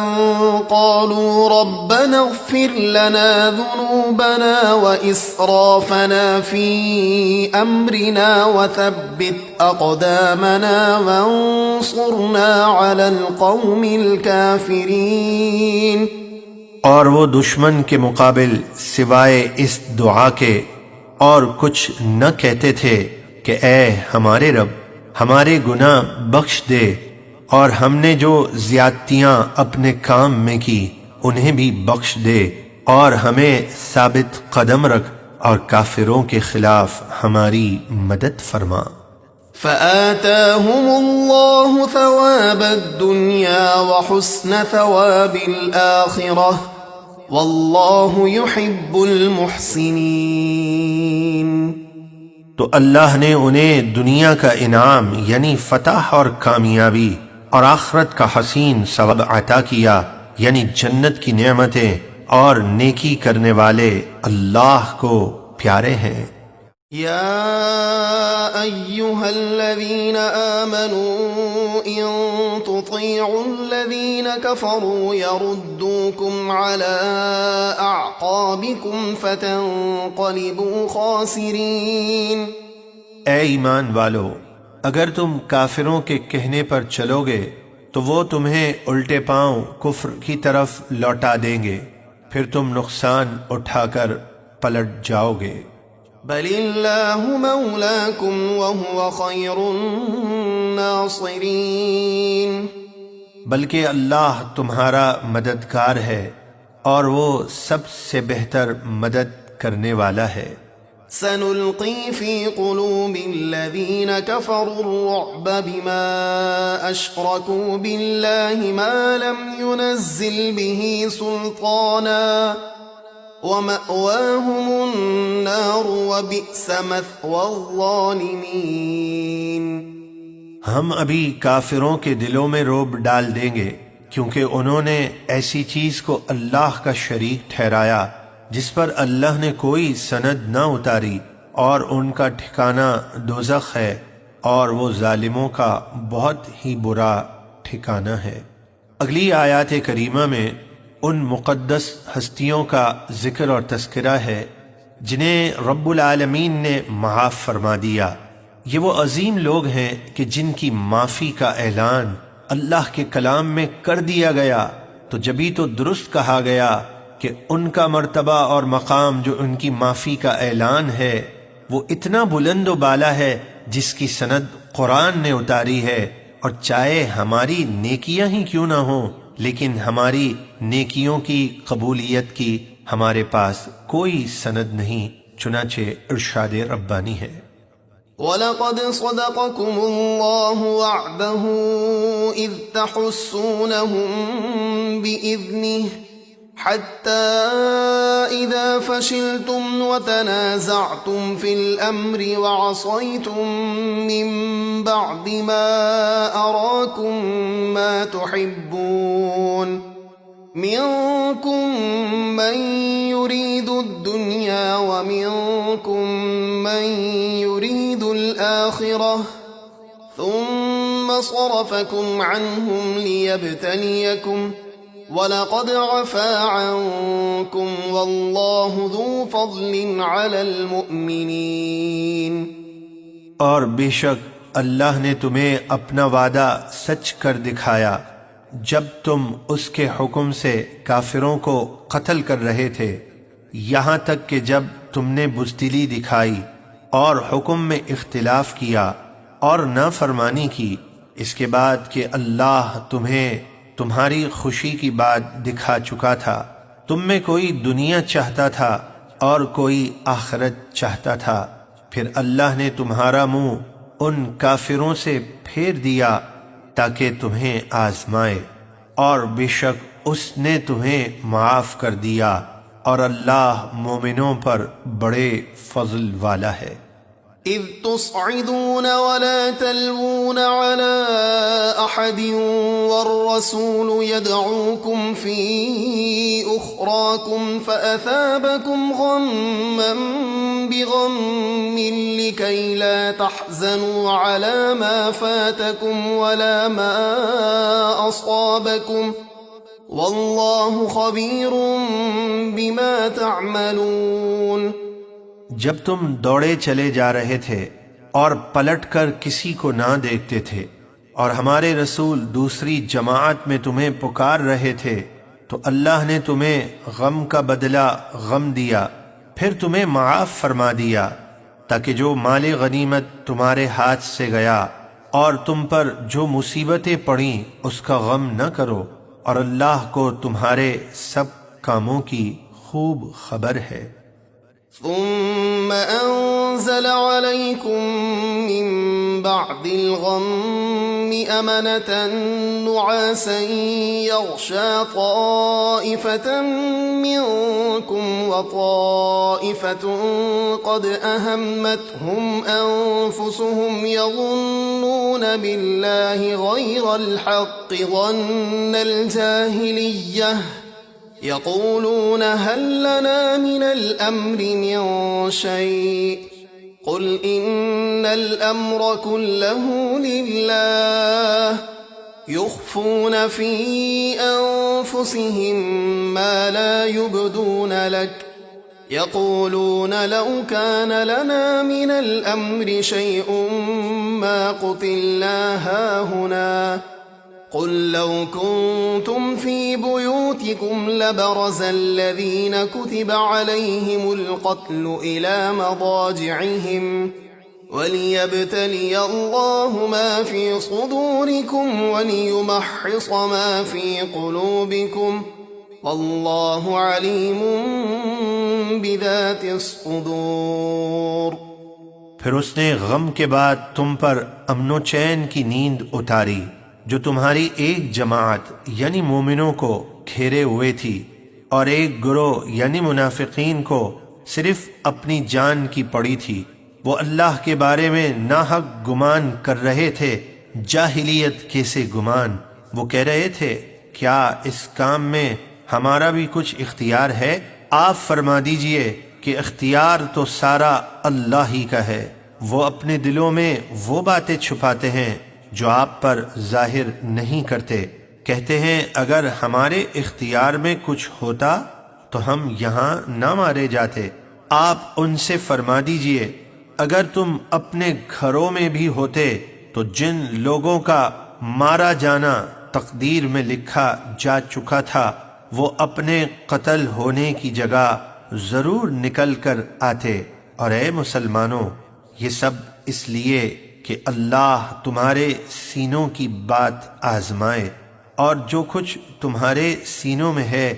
قَالُوا رَبَّنَا اغْفِرْ لَنَا ذُنُوبَنَا وَإِسْرَافَنَا فِي أَمْرِنَا وَثَبِّتْ أَقْدَامَنَا وَانصُرْنَا عَلَى الْقَوْمِ الْكَافِرِينَ۔ اور وہ دشمن کے مقابل سوائے اس دعا کے اور کچھ نہ کہتے تھے کہ اے ہمارے رب، ہمارے گناہ بخش دے، اور ہم نے جو زیادتیاں اپنے کام میں کی انہیں بھی بخش دے، اور ہمیں ثابت قدم رکھ اور کافروں کے خلاف ہماری مدد فرما۔ فآتاهم الله ثواب الدنيا وحسن ثواب الآخرة والله يحب المحسنين۔ تو اللہ نے انہیں دنیا کا انعام یعنی فتح اور کامیابی اور آخرت کا حسین ثواب عطا کیا یعنی جنت کی نعمتیں، اور نیکی کرنے والے اللہ کو پیارے ہیں۔ يا أيها الذين آمنوا إن تطيعوا الذين كفروا يردوكم على أعقابكم فتنقلبوا خاسرين۔ اے ایمان والو، اگر تم کافروں کے کہنے پر چلو گے تو وہ تمہیں الٹے پاؤں کفر کی طرف لوٹا دیں گے، پھر تم نقصان اٹھا کر پلٹ جاؤ گے۔ بل اللہ مولاکم وہو خیر الناصرین، بلکہ اللہ تمہارا مددگار ہے اور وہ سب سے بہتر مدد کرنے والا ہے۔ سنلقی فی قلوب الذین کفروا الرعب بما اشرکوا باللہ ما لم ينزل به سلطانا وَمَأْوَاهُمُ النَّارُ وَبِئْسَ مَثْوَى الظَّالِمِينَ۔ ہم ابھی کافروں کے دلوں میں رعب ڈال دیں گے کیونکہ انہوں نے ایسی چیز کو اللہ کا شریک ٹھہرایا جس پر اللہ نے کوئی سند نہ اتاری، اور ان کا ٹھکانہ دوزخ ہے، اور وہ ظالموں کا بہت ہی برا ٹھکانہ ہے۔ اگلی آیات کریمہ میں ان مقدس ہستیوں کا ذکر اور تذکرہ ہے جنہیں رب العالمین نے معاف فرما دیا۔ یہ وہ عظیم لوگ ہیں کہ جن کی معافی کا اعلان اللہ کے کلام میں کر دیا گیا، تو جبھی تو درست کہا گیا کہ ان کا مرتبہ اور مقام جو ان کی معافی کا اعلان ہے وہ اتنا بلند و بالا ہے جس کی سند قرآن نے اتاری ہے، اور چاہے ہماری نیکیاں ہی کیوں نہ ہوں لیکن ہماری نیکیوں کی قبولیت کی ہمارے پاس کوئی سند نہیں، چنانچہ ارشاد ربانی ہے۔ وَلَقَدْ صَدَقَكُمُ اللَّهُ وَعْدَهُ إِذْ تَحُسُّونَهُم بِإِذْنِهِ حَتَّى إِذَا فَشِلْتُمْ وَتَنَازَعْتُمْ فِي الْأَمْرِ وَعَصَيْتُمْ مِنْ بَعْدِ مَا أَرَاكُمْ مَا تُحِبُّونَ مِنْكُمْ مَنْ يُرِيدُ الدُّنْيَا وَمِنْكُمْ مَنْ يُرِيدُ الْآخِرَةَ ثُمَّ صَرَفَكُمْ عَنْهُمْ لِيَبْتَلِيَكُمْ وَلَقَدْ عَفَا عَنْكُمْ وَاللَّهُ ذُو فَضْلٍ عَلَى الْمُؤْمِنِينَ۔ اور بے شک اللہ نے تمہیں اپنا وعدہ سچ کر دکھایا جب تم اس کے حکم سے کافروں کو قتل کر رہے تھے، یہاں تک کہ جب تم نے بزدلی دکھائی اور حکم میں اختلاف کیا اور نافرمانی کی، اس کے بعد کہ اللہ تمہیں تمہاری خوشی کی بات دکھا چکا تھا۔ تم میں کوئی دنیا چاہتا تھا اور کوئی آخرت چاہتا تھا، پھر اللہ نے تمہارا منہ ان کافروں سے پھیر دیا تاکہ تمہیں آزمائے، اور بے شک اس نے تمہیں معاف کر دیا، اور اللہ مومنوں پر بڑے فضل والا ہے۔ اذ تصعدون ولا تلوون على احد والرسول يدعوكم في اخراكم فاثابكم غما بغم لكي لا تحزنوا على ما فاتكم ولا ما اصابكم والله خبير بما تعملون۔ جب تم دوڑے چلے جا رہے تھے اور پلٹ کر کسی کو نہ دیکھتے تھے اور ہمارے رسول دوسری جماعت میں تمہیں پکار رہے تھے، تو اللہ نے تمہیں غم کا بدلہ غم دیا، پھر تمہیں معاف فرما دیا تاکہ جو مال غنیمت تمہارے ہاتھ سے گیا اور تم پر جو مصیبتیں پڑیں اس کا غم نہ کرو، اور اللہ کو تمہارے سب کاموں کی خوب خبر ہے۔ ثم أنزل عليكم من بعد بعد الغم أمنة نعاسا يغشى طائفة منكم وطائفة قد أهمتهم أنفسهم يظنون بالله غير الحق ظن الجاهلية يقولون هل لنا من الأمر من شيء قل إن الأمر كله لله يخفون في أنفسهم ما لا يبدون لك يقولون لو كان لنا من الأمر شيء ما قتلنا هاهنا قل لو كنتم في بيوتكم لبرز الذين كتب عليهم القتل إلى مضاجعهم وليبتلي الله ما في صدوركم وليمحص ما في قلوبكم والله عليم بذات الصدور۔ پھر اس نے غم کے بعد تم پر امن و چین کی نیند اتاری جو تمہاری ایک جماعت یعنی مومنوں کو گھیرے ہوئے تھی، اور ایک گروہ یعنی منافقین کو صرف اپنی جان کی پڑی تھی۔ وہ اللہ کے بارے میں ناحق گمان کر رہے تھے، جاہلیت کے سے گمان۔ وہ کہہ رہے تھے کیا اس کام میں ہمارا بھی کچھ اختیار ہے؟ آپ فرما دیجئے کہ اختیار تو سارا اللہ ہی کا ہے۔ وہ اپنے دلوں میں وہ باتیں چھپاتے ہیں جو آپ پر ظاہر نہیں کرتے۔ کہتے ہیں اگر ہمارے اختیار میں کچھ ہوتا تو ہم یہاں نہ مارے جاتے۔ آپ ان سے فرما دیجئے اگر تم اپنے گھروں میں بھی ہوتے تو جن لوگوں کا مارا جانا تقدیر میں لکھا جا چکا تھا وہ اپنے قتل ہونے کی جگہ ضرور نکل کر آتے۔ اور اے مسلمانوں، یہ سب اس لیے کہ اللہ تمہارے سینوں کی بات آزمائے، اور جو کچھ تمہارے سینوں میں ہے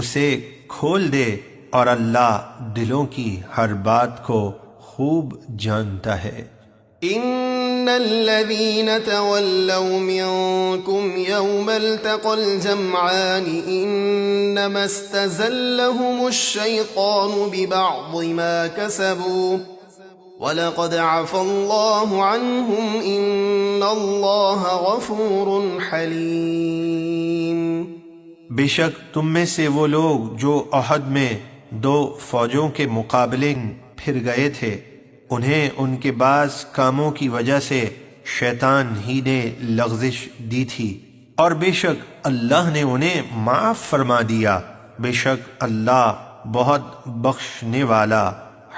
اسے کھول دے، اور اللہ دلوں کی ہر بات کو خوب جانتا ہے۔ ان الذين تولوا منكم يوم التقى الجمعان انما استزلهم الشيطان ببعض ما كسبوا ولقد عفى الله عنهم ان الله غفور حليم۔ بے شک تم میں سے وہ لوگ جو احد میں دو فوجوں کے مقابلے پھر گئے تھے، انہیں ان کے بعض کاموں کی وجہ سے شیطان ہی نے لغزش دی تھی، اور بے شک اللہ نے انہیں معاف فرما دیا۔ بے شک اللہ بہت بخشنے والا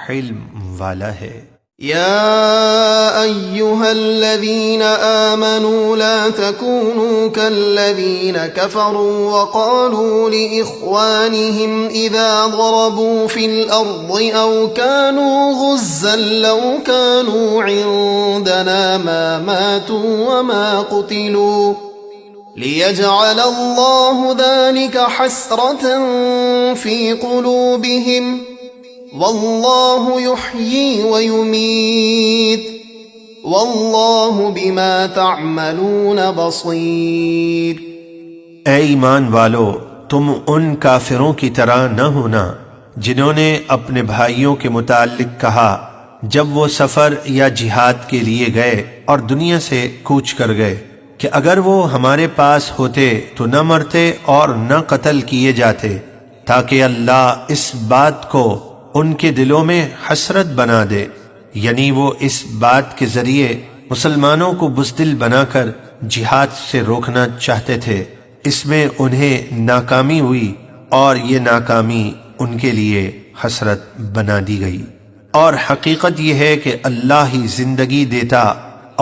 حلم والا ہے۔ يا أيها الذين آمنوا لا تكونوا كالذين كفروا وقالوا لإخوانهم إذا ضربوا في الأرض أو كانوا غزا لو كانوا عندنا ما ماتوا وما قتلوا ليجعل الله ذلك حسرة في قلوبهم واللہ یحیی ویمیت واللہ بما تعملون بصیر۔ اے ایمان والو، تم ان کافروں کی طرح نہ ہونا جنہوں نے اپنے بھائیوں کے متعلق کہا جب وہ سفر یا جہاد کے لیے گئے اور دنیا سے کوچ کر گئے کہ اگر وہ ہمارے پاس ہوتے تو نہ مرتے اور نہ قتل کیے جاتے، تاکہ اللہ اس بات کو ان کے دلوں میں حسرت بنا دے، یعنی وہ اس بات کے ذریعے مسلمانوں کو بزدل بنا کر جہاد سے روکنا چاہتے تھے۔ اس میں انہیں ناکامی ہوئی اور یہ ناکامی ان کے لیے حسرت بنا دی گئی۔ اور حقیقت یہ ہے کہ اللہ ہی زندگی دیتا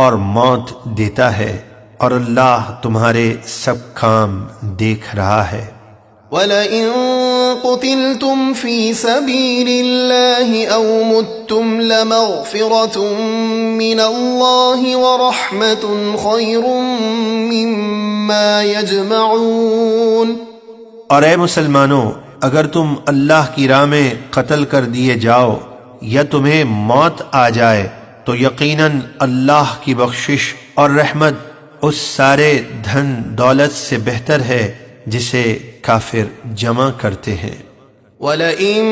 اور موت دیتا ہے، اور اللہ تمہارے سب کام دیکھ رہا ہے۔ وَلَئِن قُتِلْتُمْ فِي سَبِيلِ اللَّهِ أَوْ مُتْتُمْ لَمَغْفِرَةٌ مِّنَ اللَّهِ وَرَحْمَةٌ خَيْرٌ مِّمَّا يَجْمَعُونَ۔ اور اے مسلمانوں، اگر تم اللہ کی راہ میں قتل کر دیے جاؤ یا تمہیں موت آ جائے تو یقیناً اللہ کی بخشش اور رحمت اس سارے دھن دولت سے بہتر ہے جسے کافر جمع کرتے ہیں۔ وَلَئِن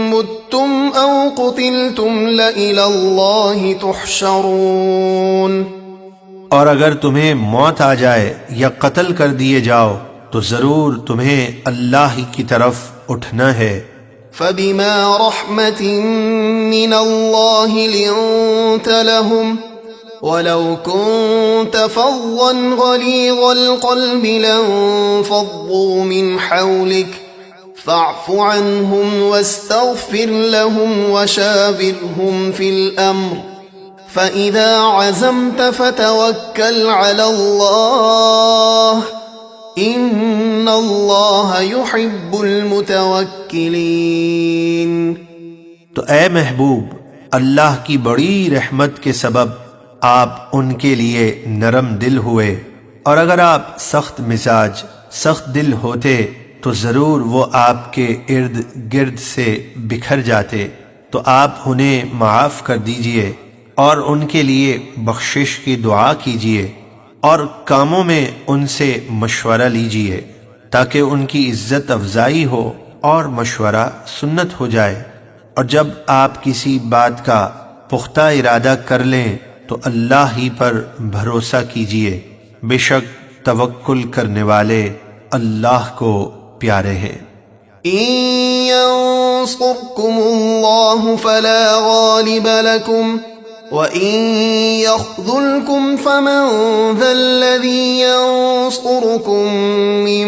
مُتُّمْ أَوْ قُتِلْتُمْ لَإِلَى اللَّهِ تُحْشَرُونَ۔ اور اگر تمہیں موت آ جائے یا قتل کر دیے جاؤ تو ضرور تمہیں اللہ ہی کی طرف اٹھنا ہے۔ فَبِمَا رَحْمَةٍ مِّنَ اللَّهِ لِنتَ لَهُمْ وَلَوْ كُنتَ فَظًّا غَلِيظَ الْقَلْبِ لَانفَضُّوا مِنْ حَوْلِكَ فَاعْفُ عَنْهُمْ وَاسْتَغْفِرْ لَهُمْ وَشَاوِرْهُمْ فِي الْأَمْرِ فَإِذَا عَزَمْتَ فَتَوَكَّلْ عَلَى اللَّهِ إِنَّ اللَّهَ يُحِبُّ الْمُتَوَكِّلِينَ۔ تو اے محبوب، اللہ کی بڑی رحمت کے سبب آپ ان کے لیے نرم دل ہوئے، اور اگر آپ سخت مزاج سخت دل ہوتے تو ضرور وہ آپ کے ارد گرد سے بکھر جاتے، تو آپ انہیں معاف کر دیجئے اور ان کے لیے بخشش کی دعا کیجئے، اور کاموں میں ان سے مشورہ لیجئے تاکہ ان کی عزت افزائی ہو اور مشورہ سنت ہو جائے۔ اور جب آپ کسی بات کا پختہ ارادہ کر لیں تو اللہ ہی پر بھروسہ کیجئے، بے شک توکل کرنے والے اللہ کو پیارے ہیں۔ إِن يَنصُرْكُمُ اللَّهُ فَلَا غَالِبَ لَكُمْ وَإِن يَخْذُلْكُمْ فَمَنْ ذَا الَّذِي يَنصُرُكُم مِّن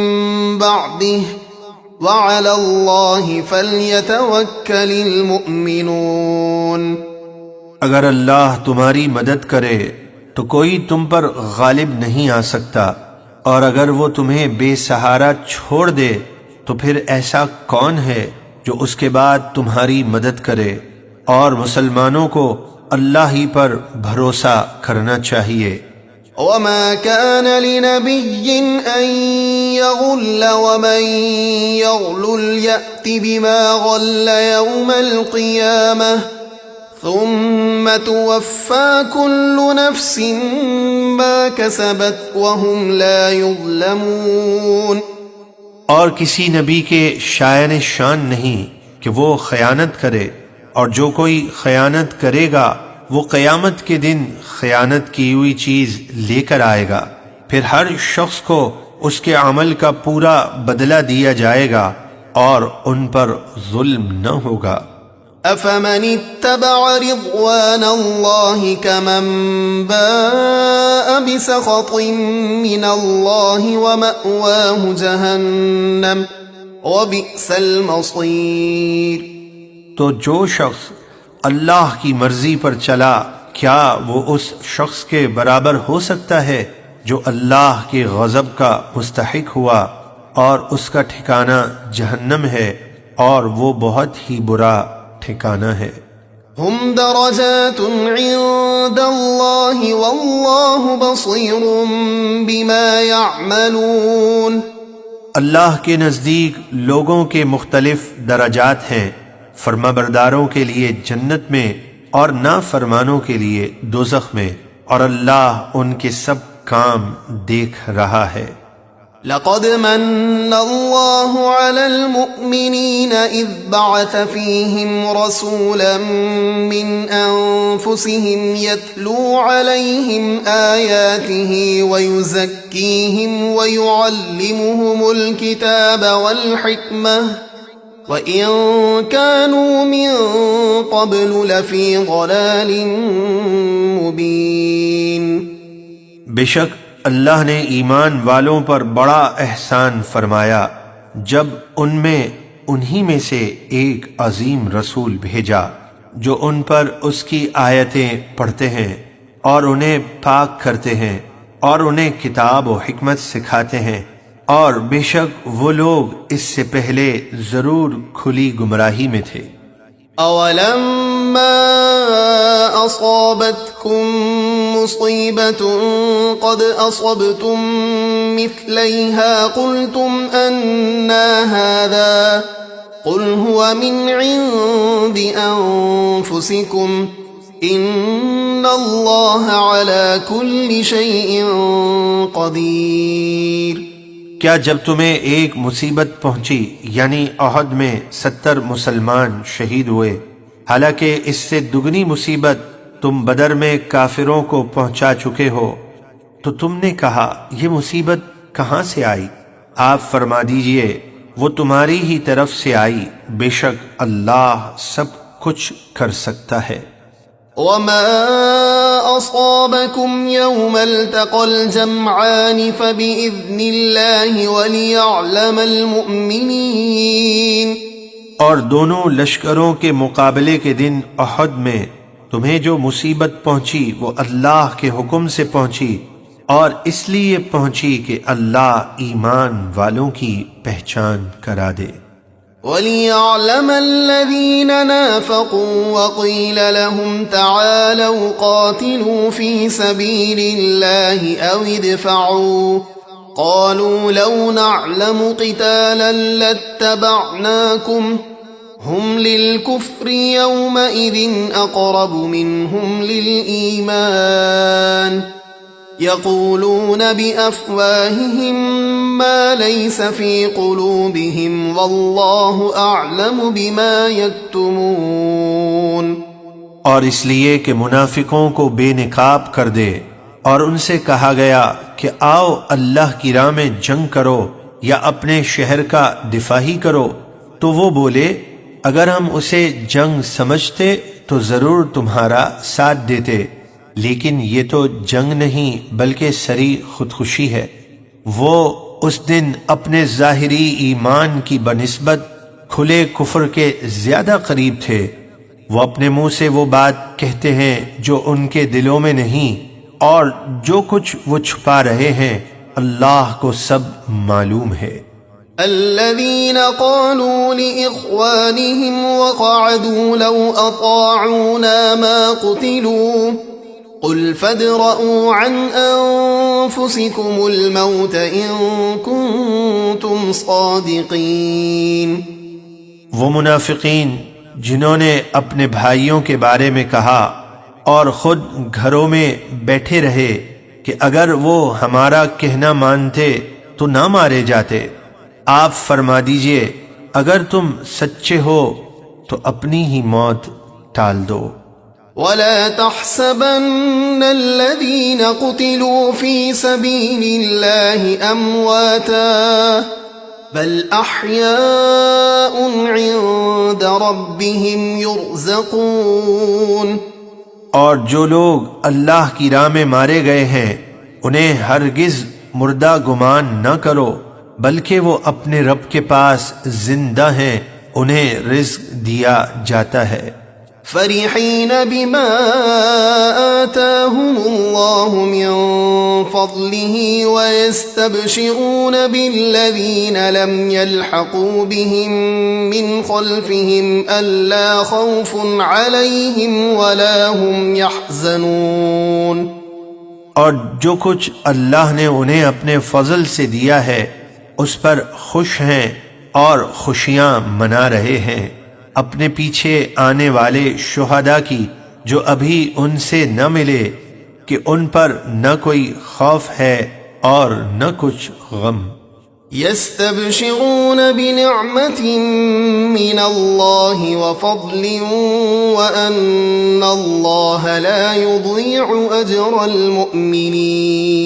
بَعْدِهِ وَعَلَى اللَّهِ فَلْيَتَوَكَّلِ الْمُؤْمِنُونَ۔ اگر اللہ تمہاری مدد کرے تو کوئی تم پر غالب نہیں آ سکتا، اور اگر وہ تمہیں بے سہارا چھوڑ دے تو پھر ایسا کون ہے جو اس کے بعد تمہاری مدد کرے؟ اور مسلمانوں کو اللہ ہی پر بھروسہ کرنا چاہیے۔ وَمَا كَانَ لِنَبِيٍّ أَن يَغُلَّ وَمَن يَغْلُلْ يَأْتِ بِمَا غَلَّ يَوْمَ الْقِيَامَةِ ثُمَّ تُوَفَّى كُلُّ نَفْسٍ مَا كَسَبَتْ وَهُمْ لَا يُظْلَمُونَ۔ اور کسی نبی کے شایان شان نہیں کہ وہ خیانت کرے، اور جو کوئی خیانت کرے گا وہ قیامت کے دن خیانت کی ہوئی چیز لے کر آئے گا، پھر ہر شخص کو اس کے عمل کا پورا بدلہ دیا جائے گا اور ان پر ظلم نہ ہوگا۔ أَفَمَنِ اتَّبَعَ رِضْوَانَ اللَّهِ كَمَن بَاءَ بِسَخَطٍ مِّنَ اللَّهِ وَمَأْوَاهُ جَهَنَّمُ وَبِئْسَ الْمَصِيرُ۔ تو جو شخص اللہ کی مرضی پر چلا، کیا وہ اس شخص کے برابر ہو سکتا ہے جو اللہ کے غضب کا مستحق ہوا، اور اس کا ٹھکانہ جہنم ہے، اور وہ بہت ہی برا ٹھکانہ ہے۔ ہم درجات عند اللہ واللہ بصیر بما یعملون۔ اللہ کے نزدیک لوگوں کے مختلف درجات ہیں، فرمانبرداروں کے لیے جنت میں اور نافرمانوں کے لیے دوزخ میں، اور اللہ ان کے سب کام دیکھ رہا ہے۔ لقد من اللہ علی المؤمنین اذ بعث فیہم رسولا من انفسہم یتلو علیہم آیاتہ ویزکیہم ویعلمہم الکتاب والحکمہ وَإِن كَانُوا مِن قَبْلُ لَفِي ضَلَالٍ مُبِينٍ۔ بے شک اللہ نے ایمان والوں پر بڑا احسان فرمایا جب ان میں انہی میں سے ایک عظیم رسول بھیجا جو ان پر اس کی آیتیں پڑھتے ہیں اور انہیں پاک کرتے ہیں اور انہیں کتاب و حکمت سکھاتے ہیں، اور بے شک وہ لوگ اس سے پہلے ضرور کھلی گمراہی میں تھے۔ اولما اصابتكم مصیبۃ قد اصبتم مثلیہا قلتم انا هذا قل هو من عند انفسکم ان اللہ علی کل شیء قدیر۔ کیا جب تمہیں ایک مصیبت پہنچی، یعنی احد میں 70 مسلمان شہید ہوئے، حالانکہ اس سے دگنی مصیبت تم بدر میں کافروں کو پہنچا چکے ہو، تو تم نے کہا یہ مصیبت کہاں سے آئی؟ آپ فرما دیجئے وہ تمہاری ہی طرف سے آئی، بے شک اللہ سب کچھ کر سکتا ہے۔ وما أصابكم يوم التقى الجمعان فبإذن الله وليعلم المؤمنين۔ اور دونوں لشکروں کے مقابلے کے دن احد میں تمہیں جو مصیبت پہنچی وہ اللہ کے حکم سے پہنچی، اور اس لیے پہنچی کہ اللہ ایمان والوں کی پہچان کرا دے۔ وَلِيَعْلَمَ الَّذِينَ نَافَقُوا وَقِيلَ لَهُمْ تَعَالَوْا قَاتِلُوا فِي سَبِيلِ اللَّهِ أَوِ ادْفَعُوا قَالُوا لَوْ نَعْلَمُ قِتَالًا لَاتَّبَعْنَاكُمْ هُمْ لِلْكُفْرِ يَوْمَئِذٍ أَقْرَبُ مِنْهُمْ لِلْإِيمَانِ يَقُولُونَ بِأَفْوَاهِهِمْ مَا لَيْسَ فِي قُلُوبِهِمْ وَاللَّهُ أَعْلَمُ بِمَا يَكْتُمُونَ۔ اور اس لیے کہ منافقوں کو بے نقاب کر دے، اور ان سے کہا گیا کہ آؤ اللہ کی راہ میں جنگ کرو یا اپنے شہر کا دفاع ہی کرو، تو وہ بولے اگر ہم اسے جنگ سمجھتے تو ضرور تمہارا ساتھ دیتے، لیکن یہ تو جنگ نہیں بلکہ سری خودکشی ہے۔ وہ اس دن اپنے ظاہری ایمان کی بنسبت کھلے کفر کے زیادہ قریب تھے۔ وہ اپنے منہ سے وہ بات کہتے ہیں جو ان کے دلوں میں نہیں، اور جو کچھ وہ چھپا رہے ہیں اللہ کو سب معلوم ہے۔ الذين قالوا لإخوانهم وقعدوا لو أطاعونا ما قتلوا قل فادرءوا عن أنفسكم الموت إن كنتم صادقين۔ وہ منافقین جنہوں نے اپنے بھائیوں کے بارے میں کہا اور خود گھروں میں بیٹھے رہے کہ اگر وہ ہمارا کہنا مانتے تو نہ مارے جاتے، آپ فرما دیجئے اگر تم سچے ہو تو اپنی ہی موت ٹال دو۔ وَلَا تَحْسَبَنَّ الَّذِينَ قُتِلُوا فِي سَبِيلِ اللَّهِ أَمْوَاتًا بَلْ أَحْيَاءٌ عِندَ رَبِّهِمْ يُرْزَقُونَ۔ اور جو لوگ اللہ کی راہ میں مارے گئے ہیں انہیں ہرگز مردہ گمان نہ کرو، بلکہ وہ اپنے رب کے پاس زندہ ہیں، انہیں رزق دیا جاتا ہے۔ فرحین بما آتاهم اللہ من فضله ويستبشرون بالذین لم يلحقوا بهم من خلفهم ألا خوف عليهم ولا هم يحزنون۔ اور جو کچھ اللہ نے انہیں اپنے فضل سے دیا ہے اس پر خوش ہیں اور خوشیاں منا رہے ہیں، اپنے پیچھے آنے والے شہداء کی جو ابھی ان سے نہ ملے کہ ان پر نہ کوئی خوف ہے اور نہ کچھ غم۔ يستبشرون بنعمة من الله وفضل وأن الله لا يضيع أجر المؤمنين۔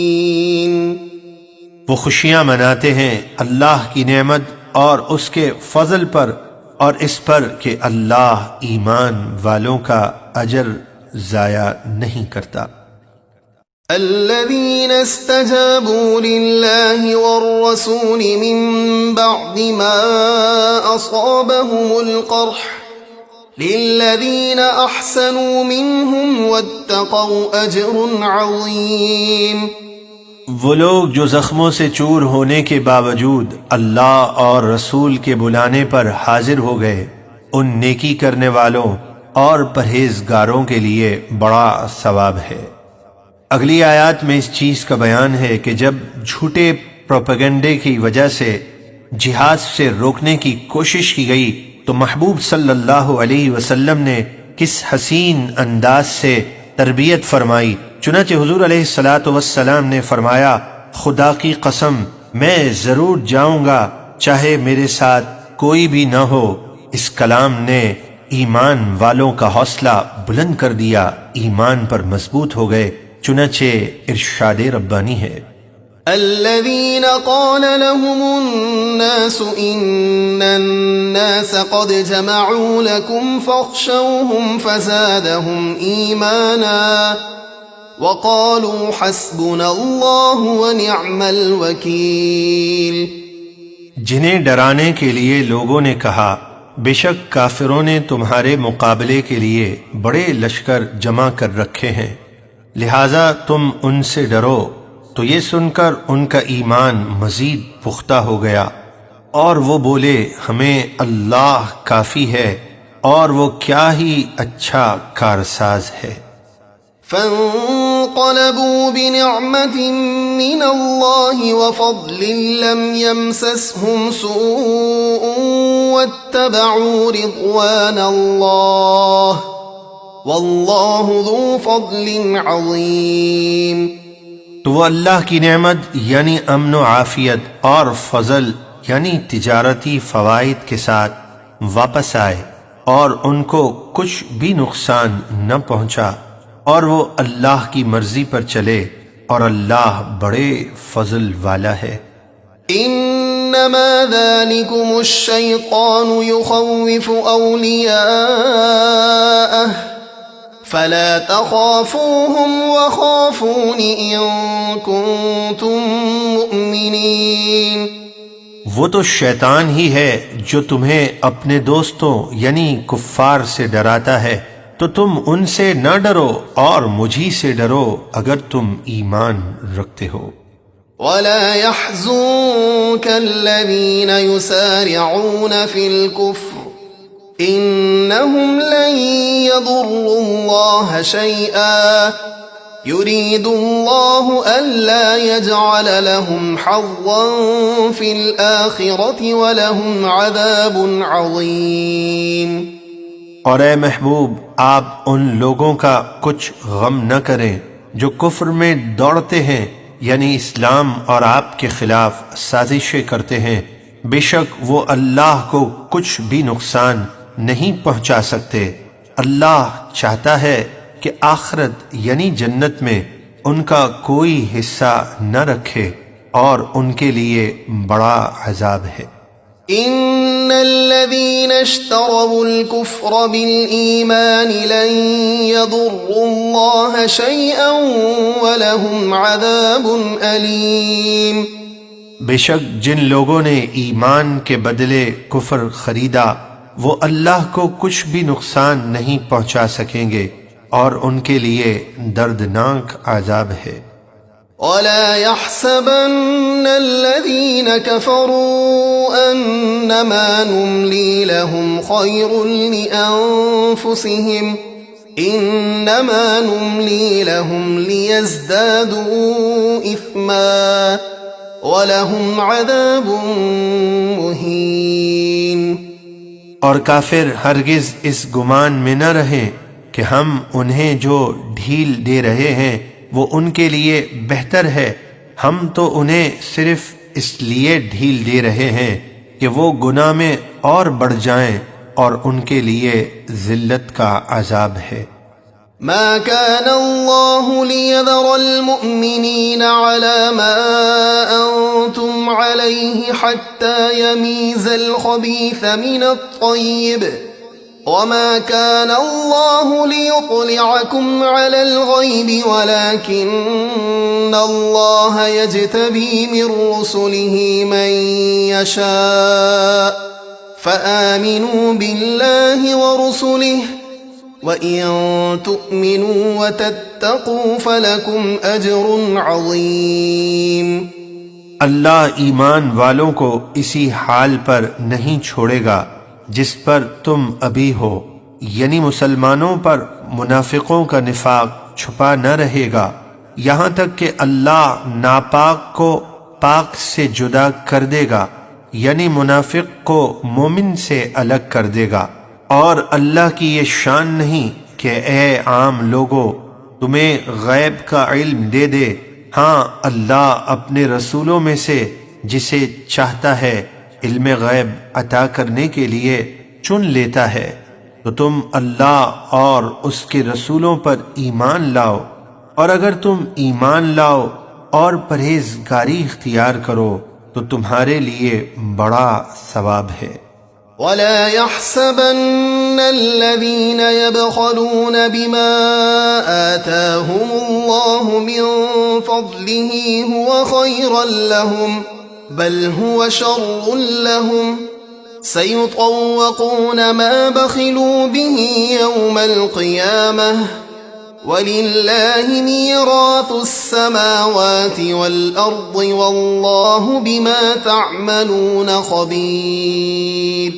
وہ خوشیاں مناتے ہیں اللہ کی نعمت اور اس کے فضل پر، اور اس پر کہ اللہ ایمان والوں کا اجر ضائع نہیں کرتا۔ الذين استجابوا لله والرسول من بعد ما أصابهم القرح للذين أحسنوا منهم واتقوا أجر عظيم۔ وہ لوگ جو زخموں سے چور ہونے کے باوجود اللہ اور رسول کے بلانے پر حاضر ہو گئے، ان نیکی کرنے والوں اور پرہیزگاروں کے لیے بڑا ثواب ہے۔ اگلی آیات میں اس چیز کا بیان ہے کہ جب جھوٹے پروپیگنڈے کی وجہ سے جہاد سے روکنے کی کوشش کی گئی تو محبوب صلی اللہ علیہ وسلم نے کس حسین انداز سے تربیت فرمائی۔ چنانچہ حضور علیہ الصلاۃ والسلام نے فرمایا، خدا کی قسم میں ضرور جاؤں گا چاہے میرے ساتھ کوئی بھی نہ ہو۔ اس کلام نے ایمان والوں کا حوصلہ بلند کر دیا، ایمان پر مضبوط ہو گئے۔ چنانچہ ارشاد ربانی ہے، الذين قال لهم الناس إن الناس قد جمعوا لكم فاخشوهم فزادهم إيمانا وقالوا حسبنا الله ونعم الوكيل۔ جنہیں ڈرانے کے لیے لوگوں نے کہا، بے شک کافروں نے تمہارے مقابلے کے لیے بڑے لشکر جمع کر رکھے ہیں، لہذا تم ان سے ڈرو۔ تو یہ سن کر ان کا ایمان مزید پختہ ہو گیا، اور وہ بولے ہمیں اللہ کافی ہے، اور وہ کیا ہی اچھا کارساز ہے۔ فانقلبوا بنعمة من الله وفضل لم يمسسهم سوء واتبعوا رضوان الله والله ذو فضل عظيم۔ تو وہ اللہ کی نعمت یعنی امن و عافیت اور فضل یعنی تجارتی فوائد کے ساتھ واپس آئے، اور ان کو کچھ بھی نقصان نہ پہنچا، اور وہ اللہ کی مرضی پر چلے، اور اللہ بڑے فضل والا ہے۔ انما ذلكم الشیطان یخوف اولیاءه فلا تخافوهم وخافون ان کنتم مؤمنین۔ وہ تو شیطان ہی ہے جو تمہیں اپنے دوستوں یعنی کفار سے ڈراتا ہے، تو تم ان سے نہ ڈرو اور مجھی سے ڈرو اگر تم ایمان رکھتے ہو۔ ولا يحزنك الذين يسارعون في الكفر إنهم لن يضروا الله شيئا يريد الله ألا يجعل لهم حظا في الآخرة ولهم عذاب عظيم۔ اور اے محبوب، آپ ان لوگوں کا کچھ غم نہ کریں جو کفر میں دوڑتے ہیں، یعنی اسلام اور آپ کے خلاف سازشیں کرتے ہیں، بے شک وہ اللہ کو کچھ بھی نقصان نہیں پہنچا سکتے۔ اللہ چاہتا ہے کہ آخرت یعنی جنت میں ان کا کوئی حصہ نہ رکھے، اور ان کے لیے بڑا عذاب ہے۔ ان الذين اشتروا الكفر بالإيمان لن يضروا الله شيئا ولهم عذاب أليم۔ بے شک جن لوگوں نے ایمان کے بدلے کفر خریدا، وہ اللہ کو کچھ بھی نقصان نہیں پہنچا سکیں گے، اور ان کے لیے دردناک عذاب ہے۔ ولا يحسبن الذين كفروا أنما نملي لهم خير لأنفسهم إنما نملي لهم ليزدادوا إثما ولهم عذاب مهين۔ اور کافر ہرگز اس گمان میں نہ رہیں کہ ہم انہیں جو ڈھیل دے رہے ہیں وہ ان کے لیے بہتر ہے، ہم تو انہیں صرف اس لیے ڈھیل دے رہے ہیں کہ وہ گناہ میں اور بڑھ جائیں، اور ان کے لیے ذلت کا عذاب ہے۔ ما كان الله ليذر المؤمنين على ما أنتم عليه حتى يميز الخبيث من الطيب وما كان الله ليطلعكم على الغيب ولكن الله يجتبي من رسله من يشاء فآمنوا بالله ورسله وَإِن تُؤْمِنُوا وَتَتَّقُوا فَلَكُمْ أَجْرٌ عَظِيمٌ۔ اللہ ایمان والوں کو اسی حال پر نہیں چھوڑے گا جس پر تم ابھی ہو، یعنی مسلمانوں پر منافقوں کا نفاق چھپا نہ رہے گا یہاں تک کہ اللہ ناپاک کو پاک سے جدا کر دے گا، یعنی منافق کو مومن سے الگ کر دے گا، اور اللہ کی یہ شان نہیں کہ اے عام لوگو تمہیں غیب کا علم دے دے، ہاں اللہ اپنے رسولوں میں سے جسے چاہتا ہے علم غیب عطا کرنے کے لیے چن لیتا ہے، تو تم اللہ اور اس کے رسولوں پر ایمان لاؤ، اور اگر تم ایمان لاؤ اور پرہیزگاری اختیار کرو تو تمہارے لیے بڑا ثواب ہے۔ ولا يحسبن الذين يبخلون بما آتاهم الله من فضله هو خيرا لهم بل هو شر لهم سيطوقون ما بخلوا به يوم القيامة وَلِلَّهِ مِيرَاثُ السَّمَاوَاتِ وَالْأَرْضِ وَاللَّهُ بِمَا تَعْمَلُونَ خَبِيرٌ۔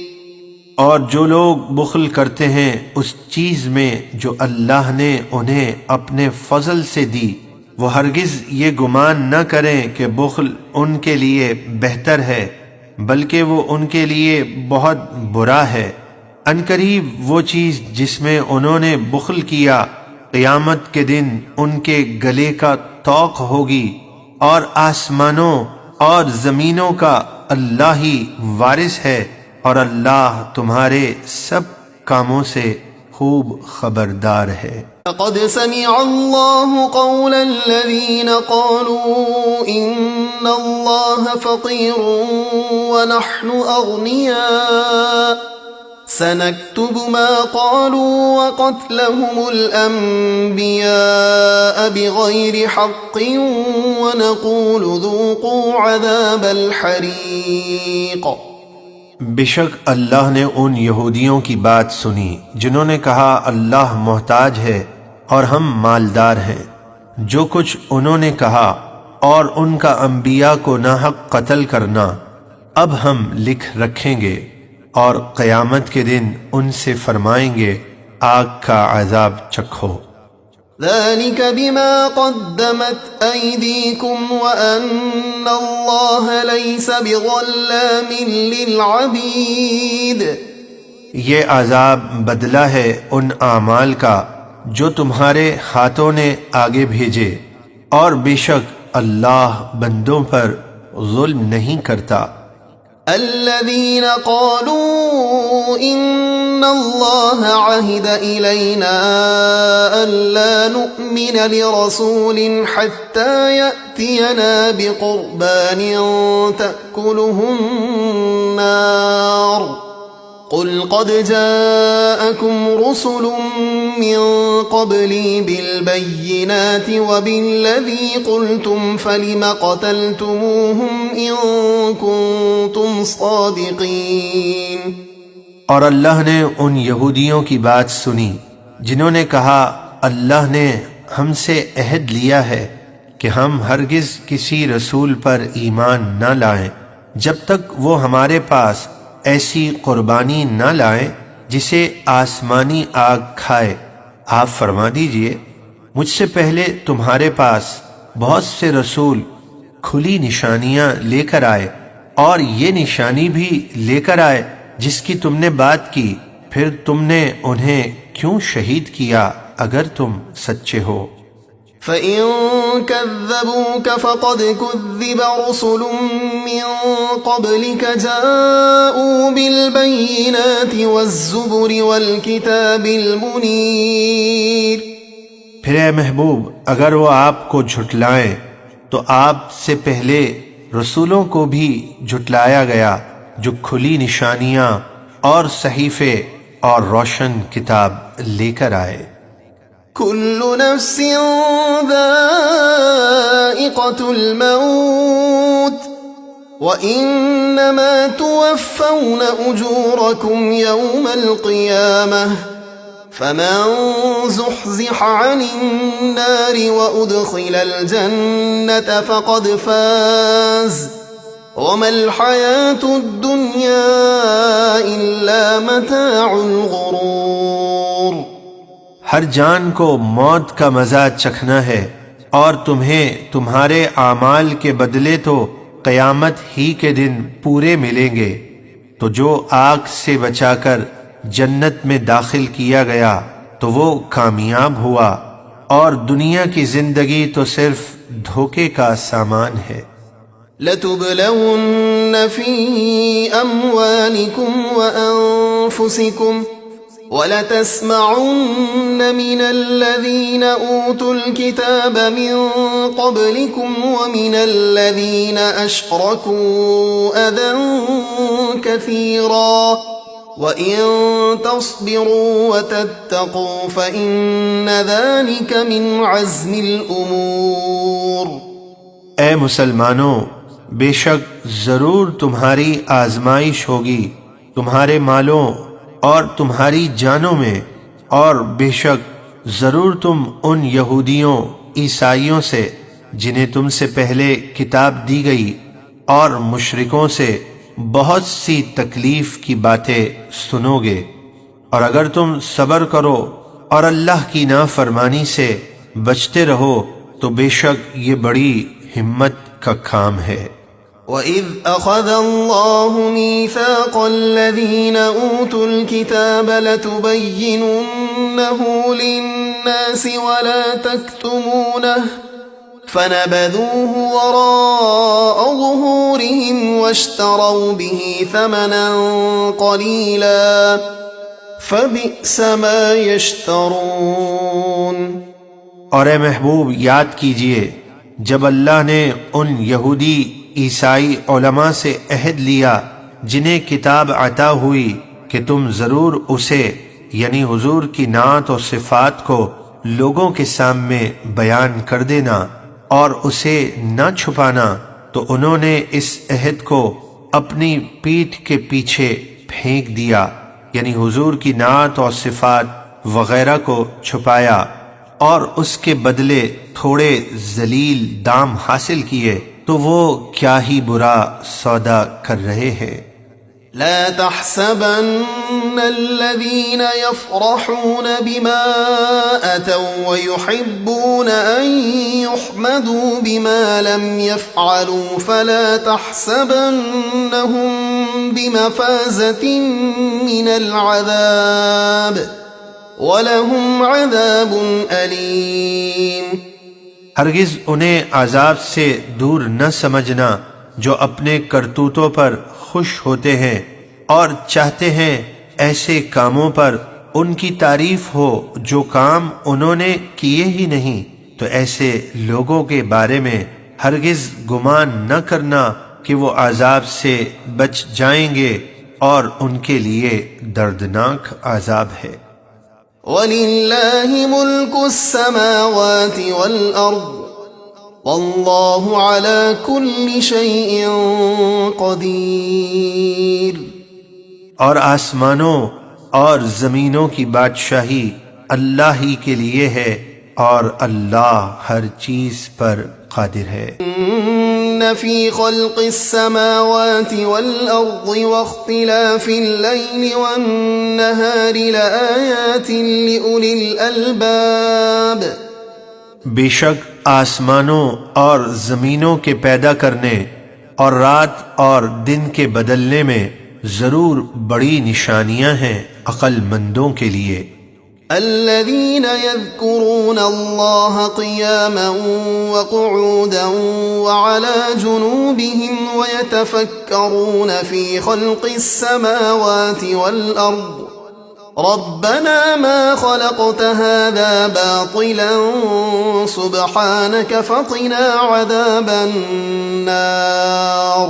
اور جو لوگ بخل کرتے ہیں اس چیز میں جو اللہ نے انہیں اپنے فضل سے دی، وہ ہرگز یہ گمان نہ کریں کہ بخل ان کے لیے بہتر ہے، بلکہ وہ ان کے لیے بہت برا ہے۔ عنقریب وہ چیز جس میں انہوں نے بخل کیا قیامت کے دن ان کے گلے کا طوق ہوگی، اور آسمانوں اور زمینوں کا اللہ ہی وارث ہے، اور اللہ تمہارے سب کاموں سے خوب خبردار ہے۔ لقد سمع الله قول الذين قالوا إن الله فقير ونحن أغنياء سنكتب ما قالوا وقتلهم الأنبياء بغير حق ونقول ذوقوا عذاب الحريق۔ بے شک اللہ نے ان یہودیوں کی بات سنی جنہوں نے کہا اللہ محتاج ہے اور ہم مالدار ہیں، جو کچھ انہوں نے کہا اور ان کا انبیاء کو ناحق قتل کرنا اب ہم لکھ رکھیں گے، اور قیامت کے دن ان سے فرمائیں گے آگ کا عذاب چکھو۔ ذلك بما قدمت أيديكم وأن الله ليس بظلام للعبيد۔ یہ عذاب بدلہ ہے ان اعمال کا جو تمہارے ہاتھوں نے آگے بھیجے، اور بے شک اللہ بندوں پر ظلم نہیں کرتا۔ الذين قالوا إن الله عهد إلينا ألا نؤمن لرسول حتى يأتينا بقربان تأكله النار قل قد جاءكم رسل من قبلي بالبينات وبالذي قلتم فلم قتلتموهم إن كنتم صادقين۔ اور اللہ نے ان یہودیوں کی بات سنی جنہوں نے کہا اللہ نے ہم سے عہد لیا ہے کہ ہم ہرگز کسی رسول پر ایمان نہ لائیں جب تک وہ ہمارے پاس ایسی قربانی نہ لائیں جسے آسمانی آگ کھائے۔ آپ فرما دیجئے مجھ سے پہلے تمہارے پاس بہت سے رسول کھلی نشانیاں لے کر آئے، اور یہ نشانی بھی لے کر آئے جس کی تم نے بات کی، پھر تم نے انہیں کیوں شہید کیا اگر تم سچے ہو؟ فَإِن كَذَّبُوكَ فَقَدْ كُذِّبَ رُسُلٌ مِّن قَبْلِكَ جَاءُوا بِالْبَيِّنَاتِ وَالزُّبُرِ وَالْكِتَابِ الْمُنِيرِ۔ پھر اے محبوب اگر وہ آپ کو جھٹلائیں تو آپ سے پہلے رسولوں کو بھی جھٹلایا گیا جو کھلی نشانیاں اور صحیفے اور روشن کتاب لے کر آئے۔ كل نفس ذائقة الموت وإنما توفون أجوركم يوم القيامة فمن زحزح عن النار وأدخل الجنة فقد فاز وما الحياة الدنيا إلا متاع الغرور۔ ہر جان کو موت کا مزہ چکھنا ہے، اور تمہیں تمہارے اعمال کے بدلے تو قیامت ہی کے دن پورے ملیں گے، تو جو آگ سے بچا کر جنت میں داخل کیا گیا تو وہ کامیاب ہوا، اور دنیا کی زندگی تو صرف دھوکے کا سامان ہے۔ لَتُبْلَوُنَّ فِي أَمْوَالِكُمْ وَأَنفُسِكُمْ وَلَتَسْمَعُنَّ مِنَ الَّذِينَ أُوتُوا الْكِتَابَ مِنْ قَبْلِكُمْ وَمِنَ الَّذِينَ أَشْرَكُوا أَذًى كَثِيرًا وَإِن تَصْبِرُوا وَتَتَّقُوا فَإِنَّ ذَلِكَ مِنْ عَزْمِ الْأُمُورِ۔ اے مسلمانوں، بے شک ضرور تمہاری آزمائش ہوگی تمہارے مالوں اور تمہاری جانوں میں، اور بے شک ضرور تم ان یہودیوں عیسائیوں سے جنہیں تم سے پہلے کتاب دی گئی اور مشرکوں سے بہت سی تکلیف کی باتیں سنو گے، اور اگر تم صبر کرو اور اللہ کی نافرمانی سے بچتے رہو تو بے شک یہ بڑی ہمت کا کام ہے۔ وَإِذْ أَخَذَ اللَّهُ مِيثَاقَ الَّذِينَ أُوتُوا الْكِتَابَ لَتُبَيِّنُنَّهُ لِلنَّاسِ وَلَا تَكْتُمُونَهُ فَنَبَذُوهُ وَرَاءَ ظُهُورِهِمْ وَاشْتَرَوْا بِهِ ثَمَنًا قَلِيلًا فَبِئْسَ مَا يَشْتَرُونَ۔ اور اے محبوب یاد کیجئے جب اللہ نے ان یہودی عیسائی علماء سے عہد لیا جنہیں کتاب عطا ہوئی کہ تم ضرور اسے یعنی حضور کی نعت و صفات کو لوگوں کے سامنے بیان کر دینا اور اسے نہ چھپانا، تو انہوں نے اس عہد کو اپنی پیٹھ کے پیچھے پھینک دیا، یعنی حضور کی نعت اور صفات وغیرہ کو چھپایا، اور اس کے بدلے تھوڑے ذلیل دام حاصل کیے، تو وہ کیا ہی برا سودا کر رہے ہیں۔ لا تحسبن الذين يفرحون بما أتوا ويحبون أن يحمدوا بما لم يفعلوا فلا تحسبنهم بمفازة من العذاب وَلَهُمْ عَذَابٌ أَلِيمٌ۔ ہرگز انہیں عذاب سے دور نہ سمجھنا جو اپنے کرتوتوں پر خوش ہوتے ہیں اور چاہتے ہیں ایسے کاموں پر ان کی تعریف ہو جو کام انہوں نے کیے ہی نہیں، تو ایسے لوگوں کے بارے میں ہرگز گمان نہ کرنا کہ وہ عذاب سے بچ جائیں گے، اور ان کے لیے دردناک عذاب ہے۔ وَلِلَّهِ مُلْكُ السَّمَاوَاتِ وَالْأَرْضِ وَاللَّهُ عَلَى كُلِّ شَيْءٍ قَدِيرٌ۔ اور آسمانوں اور زمینوں کی بادشاہی اللہ ہی کے لیے ہے، اور اللہ ہر چیز پر قادر ہے۔ إِنَّ فِي خَلْقِ السَّمَاوَاتِ وَالْأَرْضِ وَاخْتِلَافِ اللَّيْلِ وَالنَّهَارِ لَآيَاتٍ لِأُولِي الْأَلْبَابِ۔ بے شک آسمانوں اور زمینوں کے پیدا کرنے اور رات اور دن کے بدلنے میں ضرور بڑی نشانیاں ہیں عقل مندوں کے لیے۔ الذين يذكرون الله قياما وقعودا وعلى جنوبهم ويتفكرون في خلق السماوات والأرض ربنا ما خلقت هذا باطلا سبحانك فقنا عذاب النار۔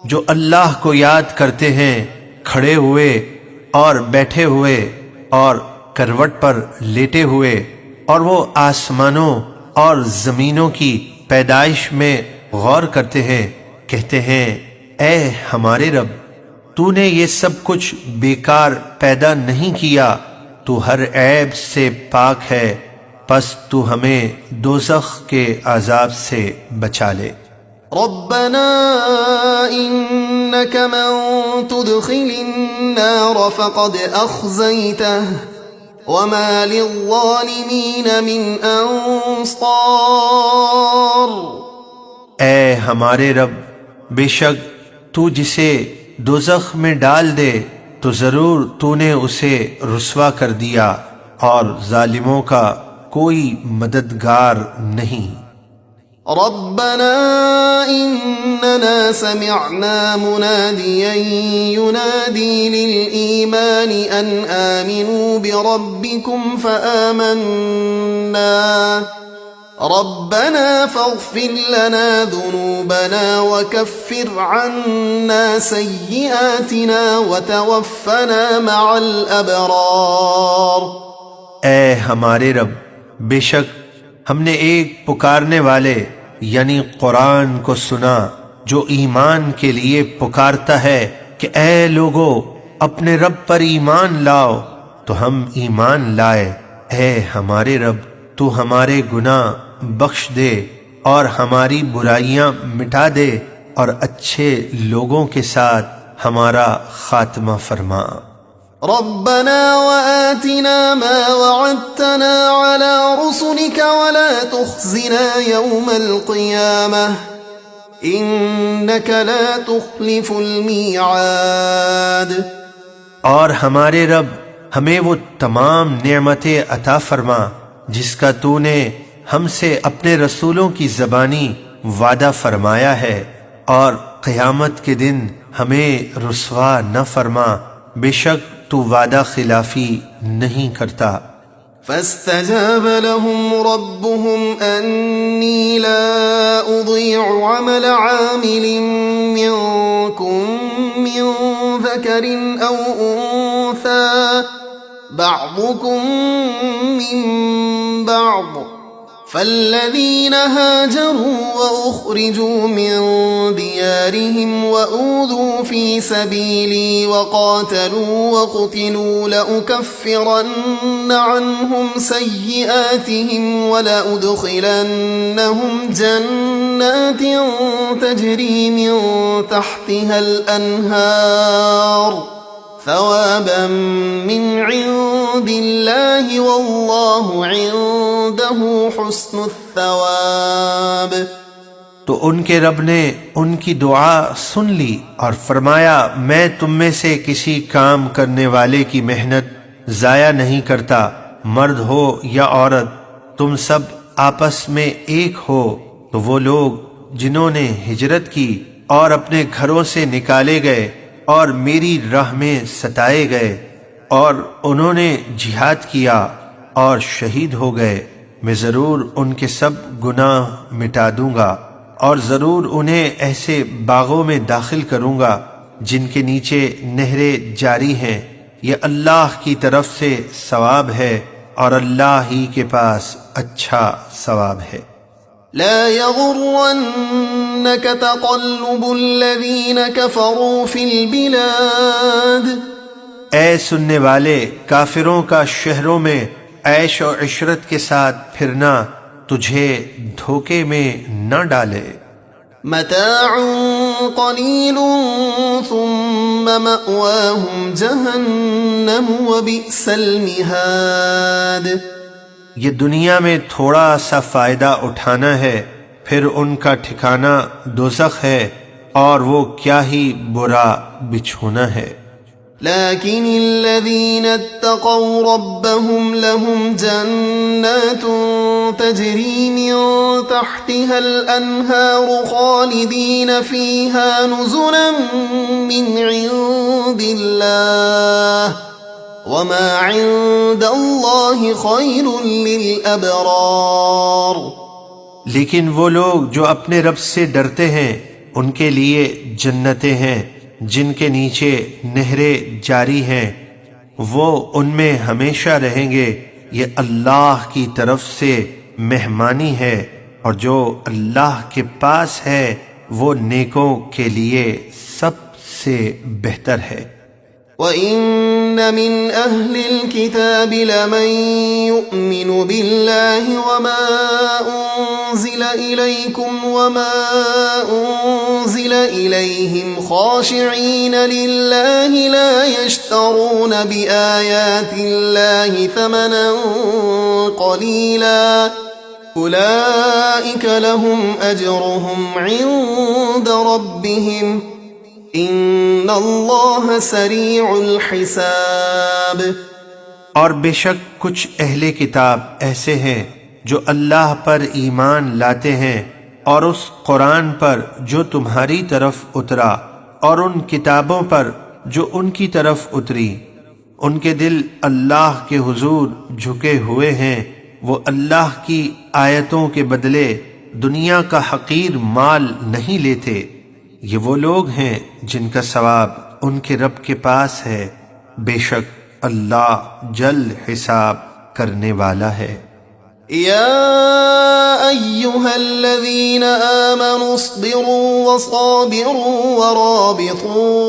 جو اللہ کو یاد کرتے ہیں کھڑے ہوئے اور بیٹھے ہوئے اور کروٹ پر لیٹے ہوئے، اور وہ آسمانوں اور زمینوں کی پیدائش میں غور کرتے ہیں، کہتے ہیں اے ہمارے رب، تو نے یہ سب کچھ بیکار پیدا نہیں کیا، تو ہر عیب سے پاک ہے، پس تو ہمیں دوزخ کے عذاب سے بچا لے۔ ربنا انك من تدخل النار فقد اخزيته وما للظالمين من انصار۔ اے ہمارے رب، بے شک تو جسے دوزخ میں ڈال دے تو ضرور تو نے اسے رسوا کر دیا اور ظالموں کا کوئی مددگار نہیں۔ ربنا إننا سمعنا مناديا ينادي للإيمان أن آمنوا بربكم فآمنا ربنا فاغفر لنا ذنوبنا وكفر عنا سيئاتنا وتوفنا مع الأبرار۔ اے ہمارے رب، بے شک ہم نے ایک پکارنے والے یعنی قرآن کو سنا جو ایمان کے لیے پکارتا ہے کہ اے لوگو اپنے رب پر ایمان لاؤ، تو ہم ایمان لائے۔ اے ہمارے رب، تو ہمارے گناہ بخش دے اور ہماری برائیاں مٹا دے اور اچھے لوگوں کے ساتھ ہمارا خاتمہ فرما۔ ربنا وآتنا ما وعدتنا على رسلك ولا تخزنا يوم القيامة إنك لا تخلف الميعاد۔ اور ہمارے رب ہمیں وہ تمام نعمتیں عطا فرما جس کا تو نے ہم سے اپنے رسولوں کی زبانی وعدہ فرمایا ہے، اور قیامت کے دن ہمیں رسوا نہ فرما، بے شک تو وعدہ خلافی نہیں کرتا۔ فاستجاب لهم ربهم أني لا أضيع عمل عامل منكم من ذكر أو أنثى بعضكم من بعض، فالذين هاجروا وأخرجوا من ديارهم وأوذوا في سبيلي وقاتلوا وقتلوا لأكفرن عنهم سيئاتهم ولأدخلنهم جنات تجري من تحتها الأنهار ثوابا من عند الله والله عنده حسن الثواب۔ تو ان کے رب نے ان کی دعا سن لی اور فرمایا میں تم میں سے کسی کام کرنے والے کی محنت ضائع نہیں کرتا، مرد ہو یا عورت، تم سب آپس میں ایک ہو۔ تو وہ لوگ جنہوں نے ہجرت کی اور اپنے گھروں سے نکالے گئے اور میری راہ میں ستائے گئے اور انہوں نے جہاد کیا اور شہید ہو گئے، میں ضرور ان کے سب گناہ مٹا دوں گا اور ضرور انہیں ایسے باغوں میں داخل کروں گا جن کے نیچے نہریں جاری ہیں۔ یہ اللہ کی طرف سے ثواب ہے اور اللہ ہی کے پاس اچھا ثواب ہے۔ لا يغرنك تقلب الذين كفروا في البلاد۔ اے سننے والے، کافروں کا شہروں میں عیش و عشرت کے ساتھ پھرنا تجھے دھوکے میں نہ ڈالے۔ متاع قلیل ثم مأواهم جہنم وبئس المہاد۔ یہ دنیا میں تھوڑا سا فائدہ اٹھانا ہے، پھر ان کا ٹھکانہ دوزخ ہے اور وہ کیا ہی برا بچھونا ہے۔ لیکن الذین اتقوا ربهم لهم جنات تجری من تحتها الانہار خالدین فیہا نزلا من عند اللہ وما عند اللہ خیر للابرار۔ لیکن وہ لوگ جو اپنے رب سے ڈرتے ہیں ان کے لیے جنتیں ہیں جن کے نیچے نہریں جاری ہیں، وہ ان میں ہمیشہ رہیں گے۔ یہ اللہ کی طرف سے مہمانی ہے، اور جو اللہ کے پاس ہے وہ نیکوں کے لیے سب سے بہتر ہے۔ وَإِنَّ مِنْ أَهْلِ الْكِتَابِ لَمَنْ يُؤْمِنُ بِاللَّهِ وَمَا أُنزِلَ إِلَيْكُمْ وَمَا أُنزِلَ إِلَيْهِمْ خَاشِعِينَ لِلَّهِ لَا يَشْتَرُونَ بِآيَاتِ اللَّهِ ثَمَنًا قَلِيلًا أُولَئِكَ لَهُمْ أَجْرُهُمْ عِندَ رَبِّهِمْ ان اللہ سریع الحساب۔ اور بے شک کچھ اہل کتاب ایسے ہیں جو اللہ پر ایمان لاتے ہیں اور اس قرآن پر جو تمہاری طرف اترا اور ان کتابوں پر جو ان کی طرف اتری، ان کے دل اللہ کے حضور جھکے ہوئے ہیں، وہ اللہ کی آیتوں کے بدلے دنیا کا حقیر مال نہیں لیتے۔ یہ وہ لوگ ہیں جن کا ثواب ان کے رب کے پاس ہے، بے شک اللہ جلد حساب کرنے والا ہے۔ یا ایہا الذین آمنوا اصبروا وصابروا ورابطوا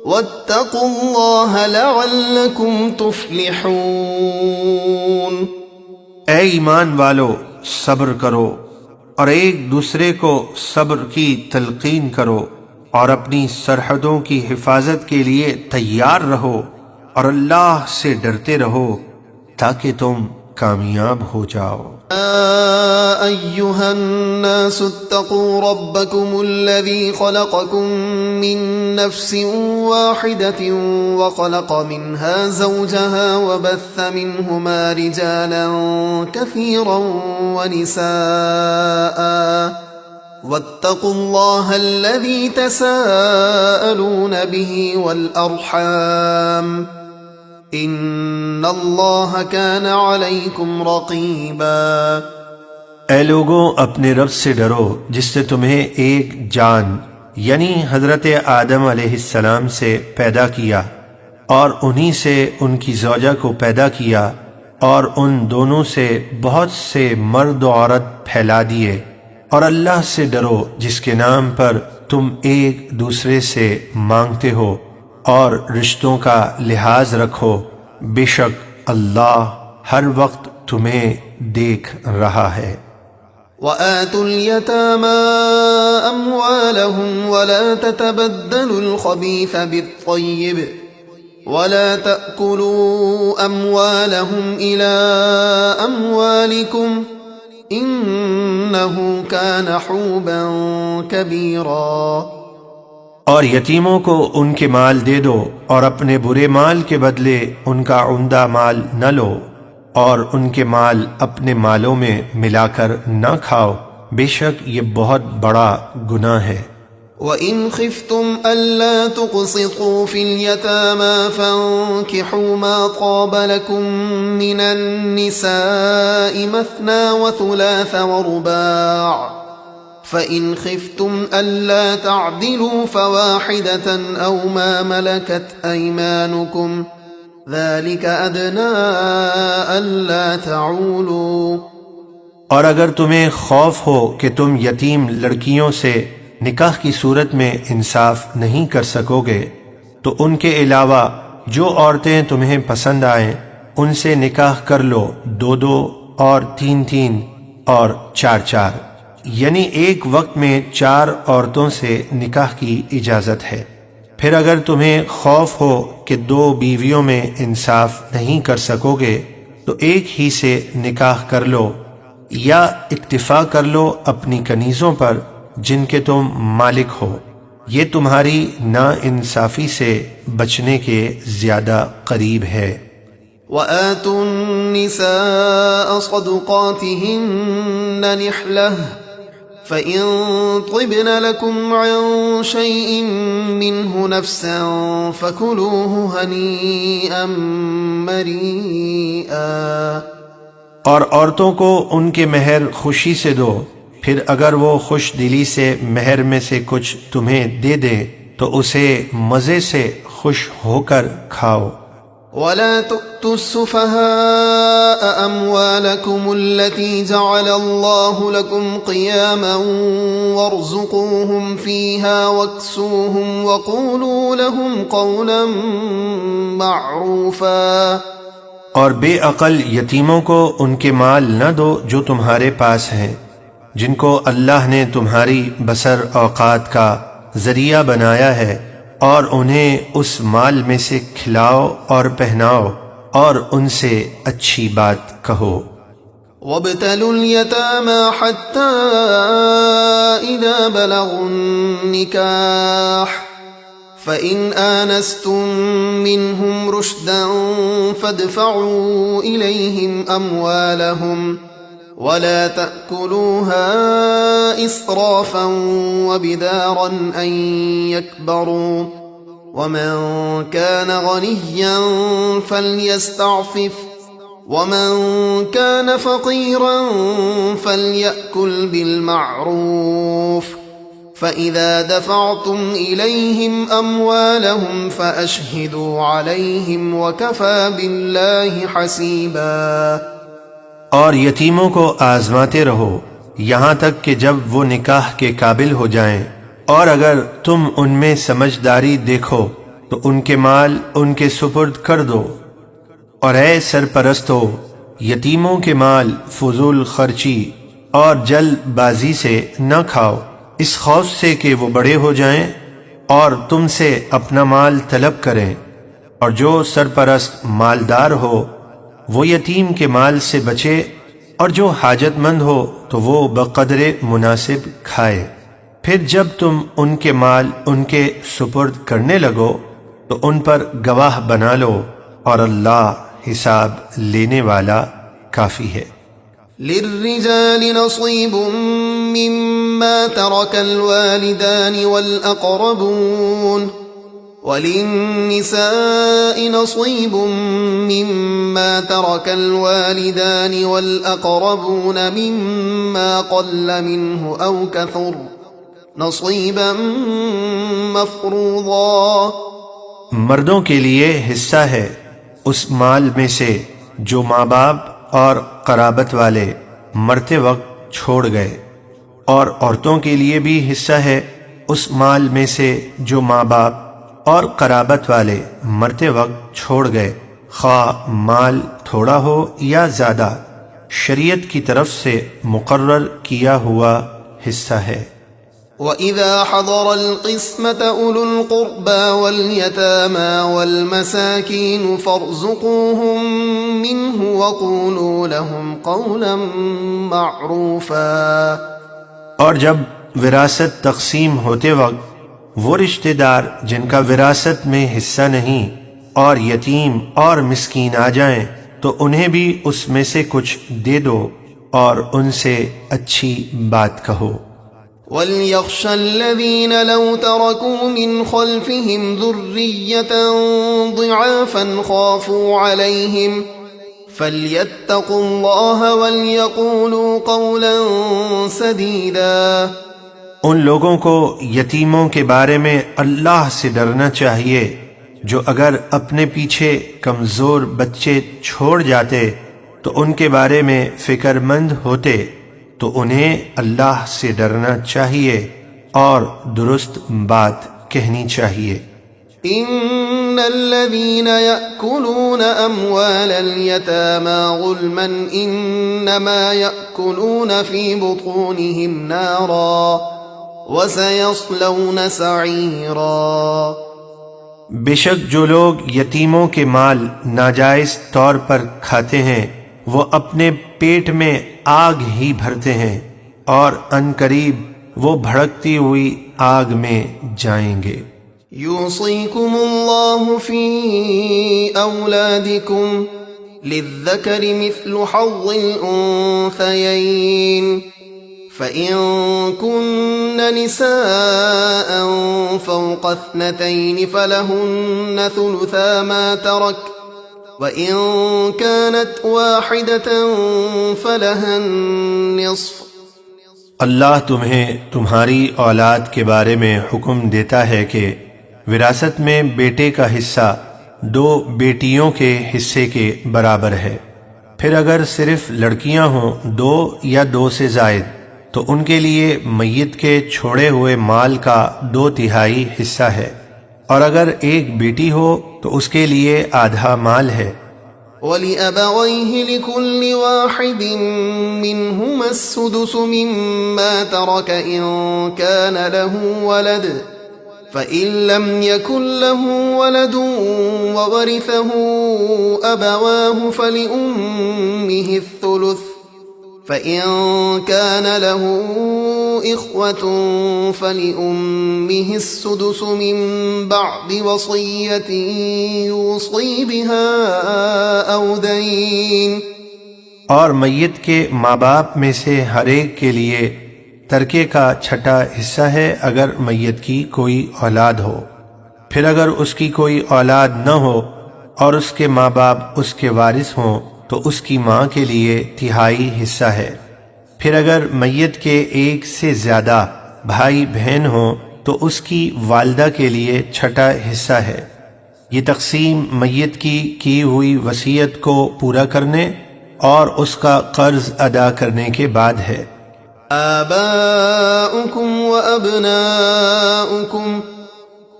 واتقوا اللہ لعلکم تفلحون۔ اے ایمان والو، صبر کرو اور ایک دوسرے کو صبر کی تلقین کرو اور اپنی سرحدوں کی حفاظت کے لیے تیار رہو اور اللہ سے ڈرتے رہو تاکہ تم کامیاب ہو جاؤ۔ يا أيها الناس اتقوا ربكم الذي خلقكم من نفس واحدة وخلق منها زوجها وبث منهما رجالا كثيرا ونساء واتقوا الله الذي تساءلون به والأرحام ان اللہ کان علیکم رقیبا۔ اے لوگوں، اپنے رب سے ڈرو جس نے تمہیں ایک جان یعنی حضرت آدم علیہ السلام سے پیدا کیا اور انہی سے ان کی زوجہ کو پیدا کیا اور ان دونوں سے بہت سے مرد و عورت پھیلا دیے، اور اللہ سے ڈرو جس کے نام پر تم ایک دوسرے سے مانگتے ہو اور رشتوں کا لحاظ رکھو، بے شک اللہ ہر وقت تمہیں دیکھ رہا ہے۔ وَآتُوا الْيَتَامَىٰ أَمْوَالَهُمْ وَلَا تَتَبَدَّلُوا الْخَبِيثَ بِالطَّيِّبِ وَلَا تَأْكُلُوا أَمْوَالَهُمْ إِلَىٰ أَمْوَالِكُمْ إِنَّهُ كَانَ حُوبًا كَبِيرًا۔ اور یتیموں کو ان کے مال دے دو اور اپنے برے مال کے بدلے ان کا عمدہ مال نہ لو، اور ان کے مال اپنے مالوں میں ملا کر نہ کھاؤ، بے شک یہ بہت بڑا گناہ ہے۔ وَإِنْ خِفْتُمْ أَلَّا تُقْسِطُوا فِي الْيَتَامَىٰ فَانكِحُوا مَا طَابَ لَكُم مِّنَ النِّسَاءِ مَثْنَىٰ وَثُلَاثَ وَرُبَاعَ فَإِنْ خِفْتُمْ أَلَّا تَعْدِلُوا فَوَاحِدَةً أَوْ مَا مَلَكَتْ أَيْمَانُكُمْ ذَلِكَ أَدْنَىٰ أَلَّا تَعُولُوا۔ اور اگر تمہیں خوف ہو کہ تم یتیم لڑکیوں سے نکاح کی صورت میں انصاف نہیں کر سکو گے تو ان کے علاوہ جو عورتیں تمہیں پسند آئیں ان سے نکاح کر لو، 2 اور 3 اور 4، یعنی ایک وقت میں 4 عورتوں سے نکاح کی اجازت ہے۔ پھر اگر تمہیں خوف ہو کہ 2 بیویوں میں انصاف نہیں کر سکو گے تو ایک ہی سے نکاح کر لو، یا اکتفا کر لو اپنی کنیزوں پر جن کے تم مالک ہو، یہ تمہاری نا انصافی سے بچنے کے زیادہ قریب ہے۔ وَآتُوا النِّسَاءَ صَدُقَاتِهِنَّ نِحْلَةً فَإِن طِبْنَ لَكُمْ عَن شَيْءٍ مِّنْهُ نَفْسًا فَكُلُوهُ هَنِيئًا مَّرِيئًا۔ اور عورتوں کو ان کے مہر خوشی سے دو، پھر اگر وہ خوش دلی سے مہر میں سے کچھ تمہیں دے دے تو اسے مزے سے خوش ہو کر کھاؤ۔ وَلَا تُؤْتُوا السُّفَهَاءَ أَمْوَالَكُمُ الَّتِي جَعَلَ اللَّهُ لَكُمْ قِيَامًا وَارْزُقُوهُمْ فِيهَا وَاكْسُوهُمْ وَقُولُوا لَهُمْ قَوْلًا مَّعْرُوفًا۔ اور بے عقل یتیموں کو ان کے مال نہ دو جو تمہارے پاس ہیں، جن کو اللہ نے تمہاری بسر اوقات کا ذریعہ بنایا ہے، اور انہیں اس مال میں سے کھلاؤ اور پہناؤ اور ان سے اچھی بات کہو۔ وَابْتَلُوا الْيَتَامَىٰ حَتَّىٰ إِذَا بَلَغُوا النِّكَاحَ فإن آنستم منهم رشدا فادفعوا إليهم أموالهم ولا تأكلوها إسرافا وبدارا أن يكبروا ومن كان غنيا فليستعفف ومن كان فقيرا فليأكل بالمعروف فإذا دفعتم إليهم أموالهم فأشهدوا عليهم وكفى بالله حسيبا۔ اور یتیموں کو آزماتے رہو یہاں تک کہ جب وہ نکاح کے قابل ہو جائیں، اور اگر تم ان میں سمجھداری دیکھو تو ان کے مال ان کے سپرد کر دو، اور اے سرپرستو یتیموں کے مال فضول خرچی اور جلد بازی سے نہ کھاؤ، اس خوف سے کہ وہ بڑے ہو جائیں اور تم سے اپنا مال طلب کریں، اور جو سرپرست مالدار ہو وہ یتیم کے مال سے بچے، اور جو حاجت مند ہو تو وہ بقدر مناسب کھائے۔ پھر جب تم ان کے مال ان کے سپرد کرنے لگو تو ان پر گواہ بنا لو، اور اللہ حساب لینے والا کافی ہے۔ للرجال نصيب مما ترك الوالدان والأقربون وللنساء نصيب مما ترك الوالدان والأقربون مما قل منه أو كثر نصيبا مفروضا۔ مردوں کے لیے حصہ ہے اس مال میں سے جو ماں باپ اور قرابت والے مرتے وقت چھوڑ گئے، اور عورتوں کے لیے بھی حصہ ہے اس مال میں سے جو ماں باپ اور قرابت والے مرتے وقت چھوڑ گئے، خواہ مال تھوڑا ہو یا زیادہ، شریعت کی طرف سے مقرر کیا ہوا حصہ ہے۔ وَإِذَا حَضَرَ الْقِسْمَةَ أُولُو الْقُرْبَى وَالْيَتَامَى وَالْمَسَاكِينُ فَارْزُقُوهُم مِّنْهُ وَقُولُوا لَهُمْ قَوْلًا مَّعْرُوفًا۔ اور جب وراثت تقسیم ہوتے وقت وہ رشتہ دار جن کا وراثت میں حصہ نہیں اور یتیم اور مسکین آ جائیں تو انہیں بھی اس میں سے کچھ دے دو اور ان سے اچھی بات کہو۔ وَلْيَخْشَ الَّذِينَ لَوْ تَرَكُوا مِنْ خَلْفِهِمْ ذُرِّيَّةً ضِعَافًا خَافُوا عَلَيْهِمْ فَلْيَتَّقُوا اللَّهَ وَلْيَقُولُوا قَوْلًا سَدِيدًا۔ ان لوگوں کو یتیموں کے بارے میں اللہ سے ڈرنا چاہیے جو اگر اپنے پیچھے کمزور بچے چھوڑ جاتے تو ان کے بارے میں فکر مند ہوتے، تو انہیں اللہ سے ڈرنا چاہیے اور درست بات کہنی چاہیے۔ ان الذين يأكلون اموال اليتامى ظلما انما يأكلون في بطونهم نارا وَسَيَصْلَوْنَ سَعِيرًا۔ بے شک جو لوگ یتیموں کے مال ناجائز طور پر کھاتے ہیں وہ اپنے پیٹ میں آگ ہی بھرتے ہیں، اور ان قریب وہ بھڑکتی ہوئی آگ میں جائیں گے۔ يُوصِيكُمُ اللَّهُ فِي أَوْلَادِكُمْ لِلذَّكَرِ مِثْلُ حَظِّ الْأُنثَيَيْنِ فَإِن كُنَّ نِسَاءً فَوْقَ اثْنَتَيْنِ فَلَهُنَّ ثُلُثَا مَا تَرَكَ وَإِن كَانَتْ وَاحِدَةً فَلَهَا النِّصْفُ۔ اللہ تمہیں تمہاری اولاد کے بارے میں حکم دیتا ہے کہ وراثت میں بیٹے کا حصہ 2 بیٹیوں کے حصے کے برابر ہے، پھر اگر صرف لڑکیاں ہوں 2 یا 2 سے زائد تو ان کے لیے میت کے چھوڑے ہوئے مال کا 2/3 حصہ ہے، اور اگر ایک بیٹی ہو تو اس کے لیے آدھا مال ہے۔ وَلِأَبَوَيْهِ لِكُلِّ وَاحِدٍ مِّنْهُمَا السُّدُسُ مِمَّا تَرَكَ إِن كَانَ لَهُ وَلَدٌ فَإِن لَّمْ يَكُن لَّهُ وَلَدٌ وَوَرِثَهُ أَبَوَاهُ فَلِأُمِّهِ الثُّلُثُ فإن كان له إخوة فلأمه السدس من بعد وصية يوصي بها أو دين. اور میت کے ماں باپ میں سے ہر ایک کے لیے ترکے کا چھٹا حصہ ہے اگر میت کی کوئی اولاد ہو. پھر اگر اس کی کوئی اولاد نہ ہو اور اس کے ماں باپ اس کے وارث ہوں تو اس کی ماں کے لیے تہائی حصہ ہے. پھر اگر میت کے ایک سے زیادہ بھائی بہن ہوں تو اس کی والدہ کے لیے چھٹا حصہ ہے. یہ تقسیم میت کی ہوئی وصیت کو پورا کرنے اور اس کا قرض ادا کرنے کے بعد ہے. آباؤکم و ابناؤکم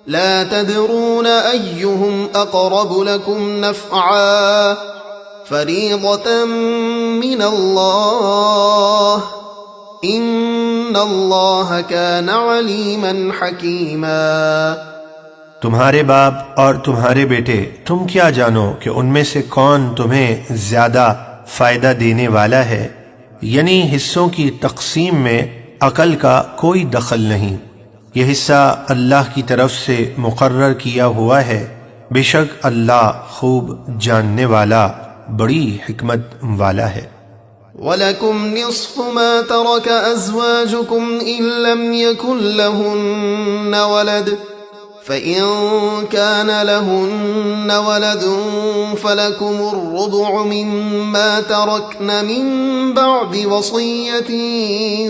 لا تدرون أيهم أقرب لكم نفعا فريضة من الله إن الله كان عليما حكيما. تمہارے باپ اور تمہارے بیٹے تم کیا جانو کہ ان میں سے کون تمہیں زیادہ فائدہ دینے والا ہے، یعنی حصوں کی تقسیم میں عقل کا کوئی دخل نہیں. یہ حصہ اللہ کی طرف سے مقرر کیا ہوا ہے، بے شک اللہ خوب جاننے والا بڑی حکمت والا ہے. وَلَكُمْ نِصْفُ مَا تَرَكَ أَزْوَاجُكُمْ إِن لَّمْ يَكُن لَّهُنَّ وَلَدٌ فَإِن كَانَ لَهُنَّ وَلَدٌ فَلَكُمُ الرُّبُعُ مِمَّا تَرَكْنَ مِن بَعْدِ وَصِيَّةٍ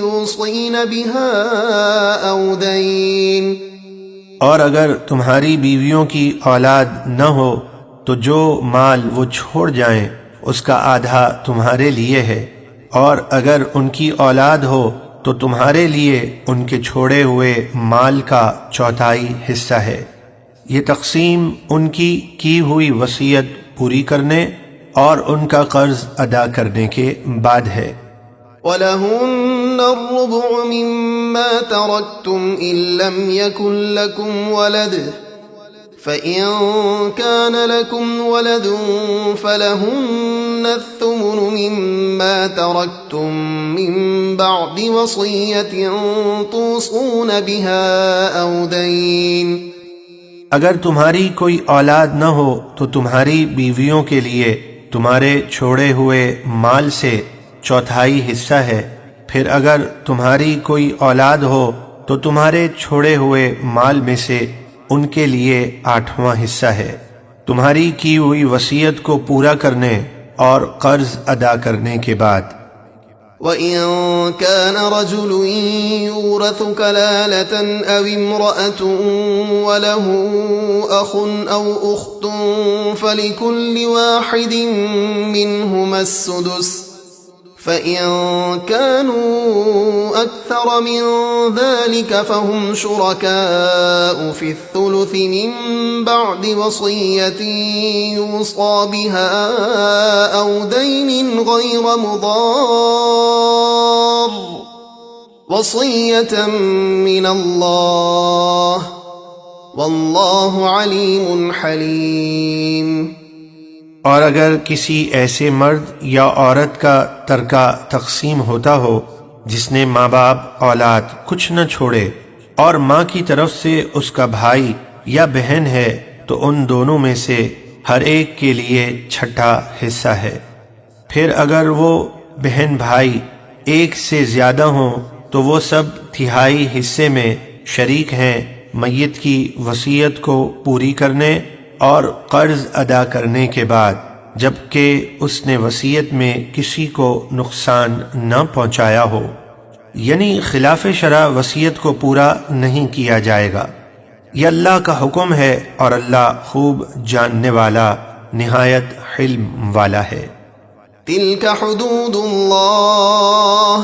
يُوصِينَ بِهَا أَوْ دَيْنٍ. اور اگر تمہاری بیویوں کی اولاد نہ ہو تو جو مال وہ چھوڑ جائیں اس کا آدھا تمہارے لیے ہے، اور اگر ان کی اولاد ہو تو تمہارے لیے ان کے چھوڑے ہوئے مال کا چوتھائی حصہ ہے. یہ تقسیم ان کی ہوئی وصیت پوری کرنے اور ان کا قرض ادا کرنے کے بعد ہے. وَلَهُنَّ الرُّبُعُ مِمَّا تَرَكْتُمْ إِن لَّمْ يَكُن لَّكُمْ وَلَدٌ فَإِن كَانَ لَكُمْ وَلَدٌ فَلَهُنَّ الثُّمُنُ مِمَّا تَرَكْتُم مِّن بَعْدِ وَصِيَّةٍ تُوصُونَ بِهَا أَوْ دَيْنٍ. اگر تمہاری کوئی اولاد نہ ہو تو تمہاری بیویوں کے لیے تمہارے چھوڑے ہوئے مال سے چوتھائی حصہ ہے. پھر اگر تمہاری کوئی اولاد ہو تو تمہارے چھوڑے ہوئے مال میں سے ان کے لیے 8واں حصہ ہے. تمہاری کی ہوئی وصیت کو پورا کرنے اور قرض ادا کرنے کے بعد. وَإِن كَانَ رَجُلٌ يُورَثُ كَلَالَةً أَوْ امْرَأَةٌ وَلَهُ أَخٌ أَوْ أُخْتٌ فَلِكُلِّ وَاحِدٍ مِّنْهُمَا السُّدُسُ فَإِن كَانُوا أَكْثَرَ مِن ذَلِكَ فَهُمْ شُرَكَاءُ فِي الثُّلُثِ مِن بَعْدِ وَصِيَّةٍ يُوصَى بِهَا أَوْ دَيْنٍ غَيْرَ مُضَارٍّ وَصِيَّةً مِّنَ اللَّهِ وَاللَّهُ عَلِيمٌ حَلِيمٌ. اور اگر کسی ایسے مرد یا عورت کا ترکہ تقسیم ہوتا ہو جس نے ماں باپ اولاد کچھ نہ چھوڑے اور ماں کی طرف سے اس کا بھائی یا بہن ہے تو ان دونوں میں سے ہر ایک کے لیے چھٹا حصہ ہے. پھر اگر وہ بہن بھائی ایک سے زیادہ ہوں تو وہ سب تہائی حصے میں شریک ہیں میت کی وصیت کو پوری کرنے اور قرض ادا کرنے کے بعد، جبکہ اس نے وصیت میں کسی کو نقصان نہ پہنچایا ہو، یعنی خلاف شرع وصیت کو پورا نہیں کیا جائے گا. یہ اللہ کا حکم ہے اور اللہ خوب جاننے والا نہایت حلم والا ہے. تلك حدود اللہ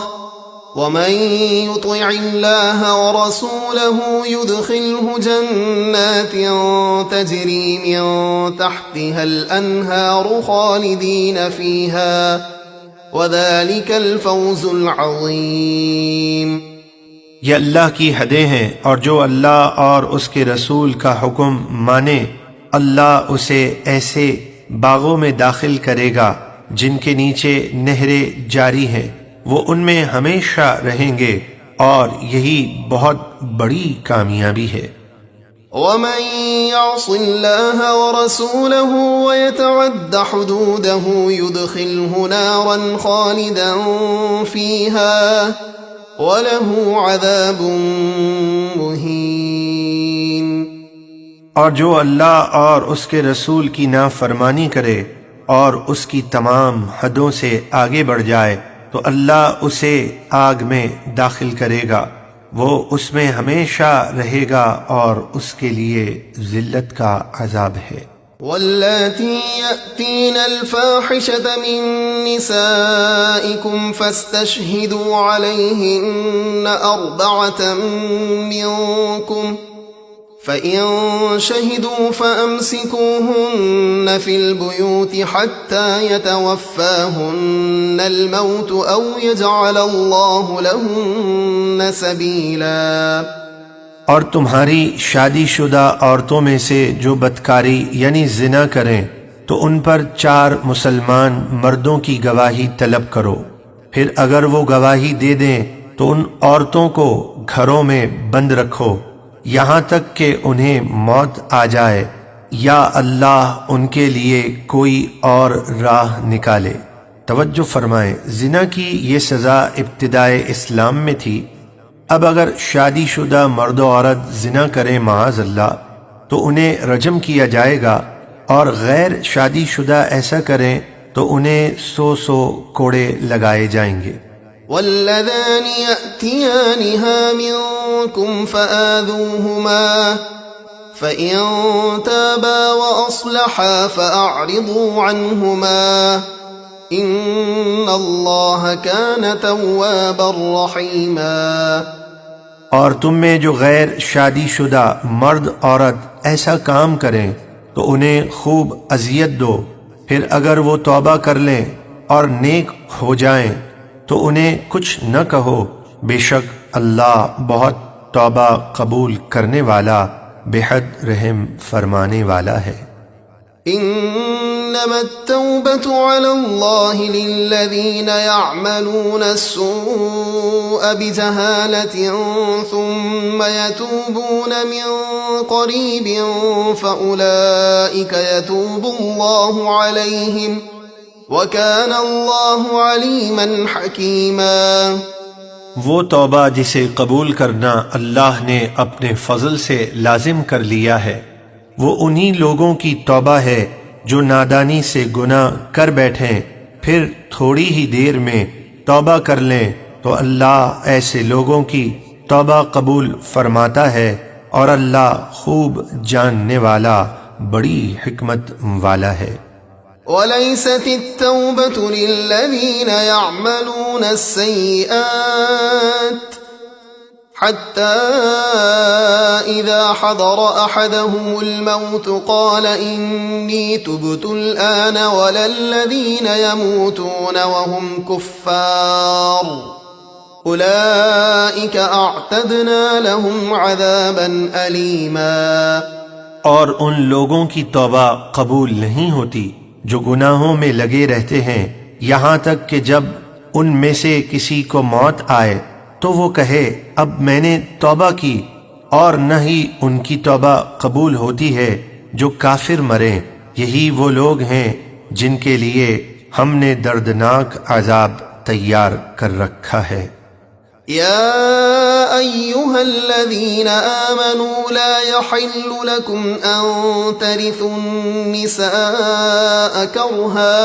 ومن يطع الله ورسوله يدخله جنات تجري من تحتها الأنهار خالدين فيها وذلك الفوز العظيم. یہ اللہ کی حدیں ہیں اور جو اللہ اور اس کے رسول کا حکم مانے اللہ اسے ایسے باغوں میں داخل کرے گا جن کے نیچے نہریں جاری ہیں، وہ ان میں ہمیشہ رہیں گے اور یہی بہت بڑی کامیابی ہے۔ ومن يعص الله ورسوله ويتعد حدوده يدخله نارا خالدا فيها وله عذاب مهين۔ اور جو اللہ اور اس کے رسول کی نافرمانی کرے اور اس کی تمام حدوں سے آگے بڑھ جائے تو اللہ اسے آگ میں داخل کرے گا، وہ اس میں ہمیشہ رہے گا اور اس کے لیے ذلت کا عذاب ہے۔ واللاتي يأتين الفاحشة من نسائكم فاستشهدوا عليهن 4 منكم فإن شهدوا فأمسكوهن في البيوت حتى يتوفاهن الموت أو يجعل الله لهن سبيلا۔ اور تمہاری شادی شدہ عورتوں میں سے جو بدکاری یعنی زنا کریں تو ان پر 4 مسلمان مردوں کی گواہی طلب کرو، پھر اگر وہ گواہی دے دیں تو ان عورتوں کو گھروں میں بند رکھو یہاں تک کہ انہیں موت آ جائے یا اللہ ان کے لیے کوئی اور راہ نکالے۔ توجہ فرمائیں، زنا کی یہ سزا ابتدائے اسلام میں تھی، اب اگر شادی شدہ مرد و عورت زنا کریں معاذ اللہ تو انہیں رجم کیا جائے گا، اور غیر شادی شدہ ایسا کریں تو انہیں 100 کوڑے لگائے جائیں گے۔ واللذان يأتيانها منكم فآذوهما فإن تابا وأصلحا فأعرضوا عنهما إن الله كان توابا رحيما۔ اور تم میں جو غیر شادی شدہ مرد عورت ایسا کام کریں تو انہیں خوب اذیت دو، پھر اگر وہ توبہ کر لیں اور نیک ہو جائیں تو انہیں کچھ نہ کہو، بے شک اللہ بہت توبہ قبول کرنے والا بے حد رحم فرمانے والا ہے۔ انما التوبة على الله للذين يعملون السوء بجهالة ثم يتوبون من قريب فأولئك يتوب الله عليهم وَكَانَ اللَّهُ عَلِيمًا حَكِيمًا۔ وہ توبہ جسے قبول کرنا اللہ نے اپنے فضل سے لازم کر لیا ہے، وہ انہی لوگوں کی توبہ ہے جو نادانی سے گناہ کر بیٹھیں پھر تھوڑی ہی دیر میں توبہ کر لیں تو اللہ ایسے لوگوں کی توبہ قبول فرماتا ہے، اور اللہ خوب جاننے والا بڑی حکمت والا ہے۔ وَلَيْسَتِ التَّوْبَةُ لِلَّذِينَ يَعْمَلُونَ السَّيِّئَاتِ حَتَّى إِذَا حَضَرَ أَحَدَهُمُ الْمَوْتُ قَالَ إِنِّي تُبْتُ الْآنَ وَلَا الَّذِينَ يَمُوتُونَ وَهُمْ كُفَّارٌ أُولَئِكَ أَعْتَدْنَا لَهُمْ عَذَابًا أَلِيمًا۔ اور ان لوگوں کی توبہ قبول نہیں ہوتی جو گناہوں میں لگے رہتے ہیں یہاں تک کہ جب ان میں سے کسی کو موت آئے تو وہ کہے اب میں نے توبہ کی، اور نہ ہی ان کی توبہ قبول ہوتی ہے جو کافر مریں، یہی وہ لوگ ہیں جن کے لیے ہم نے دردناک عذاب تیار کر رکھا ہے۔ يا أيها الذين آمنوا لا يحل لكم أن ترثوا النساء كرها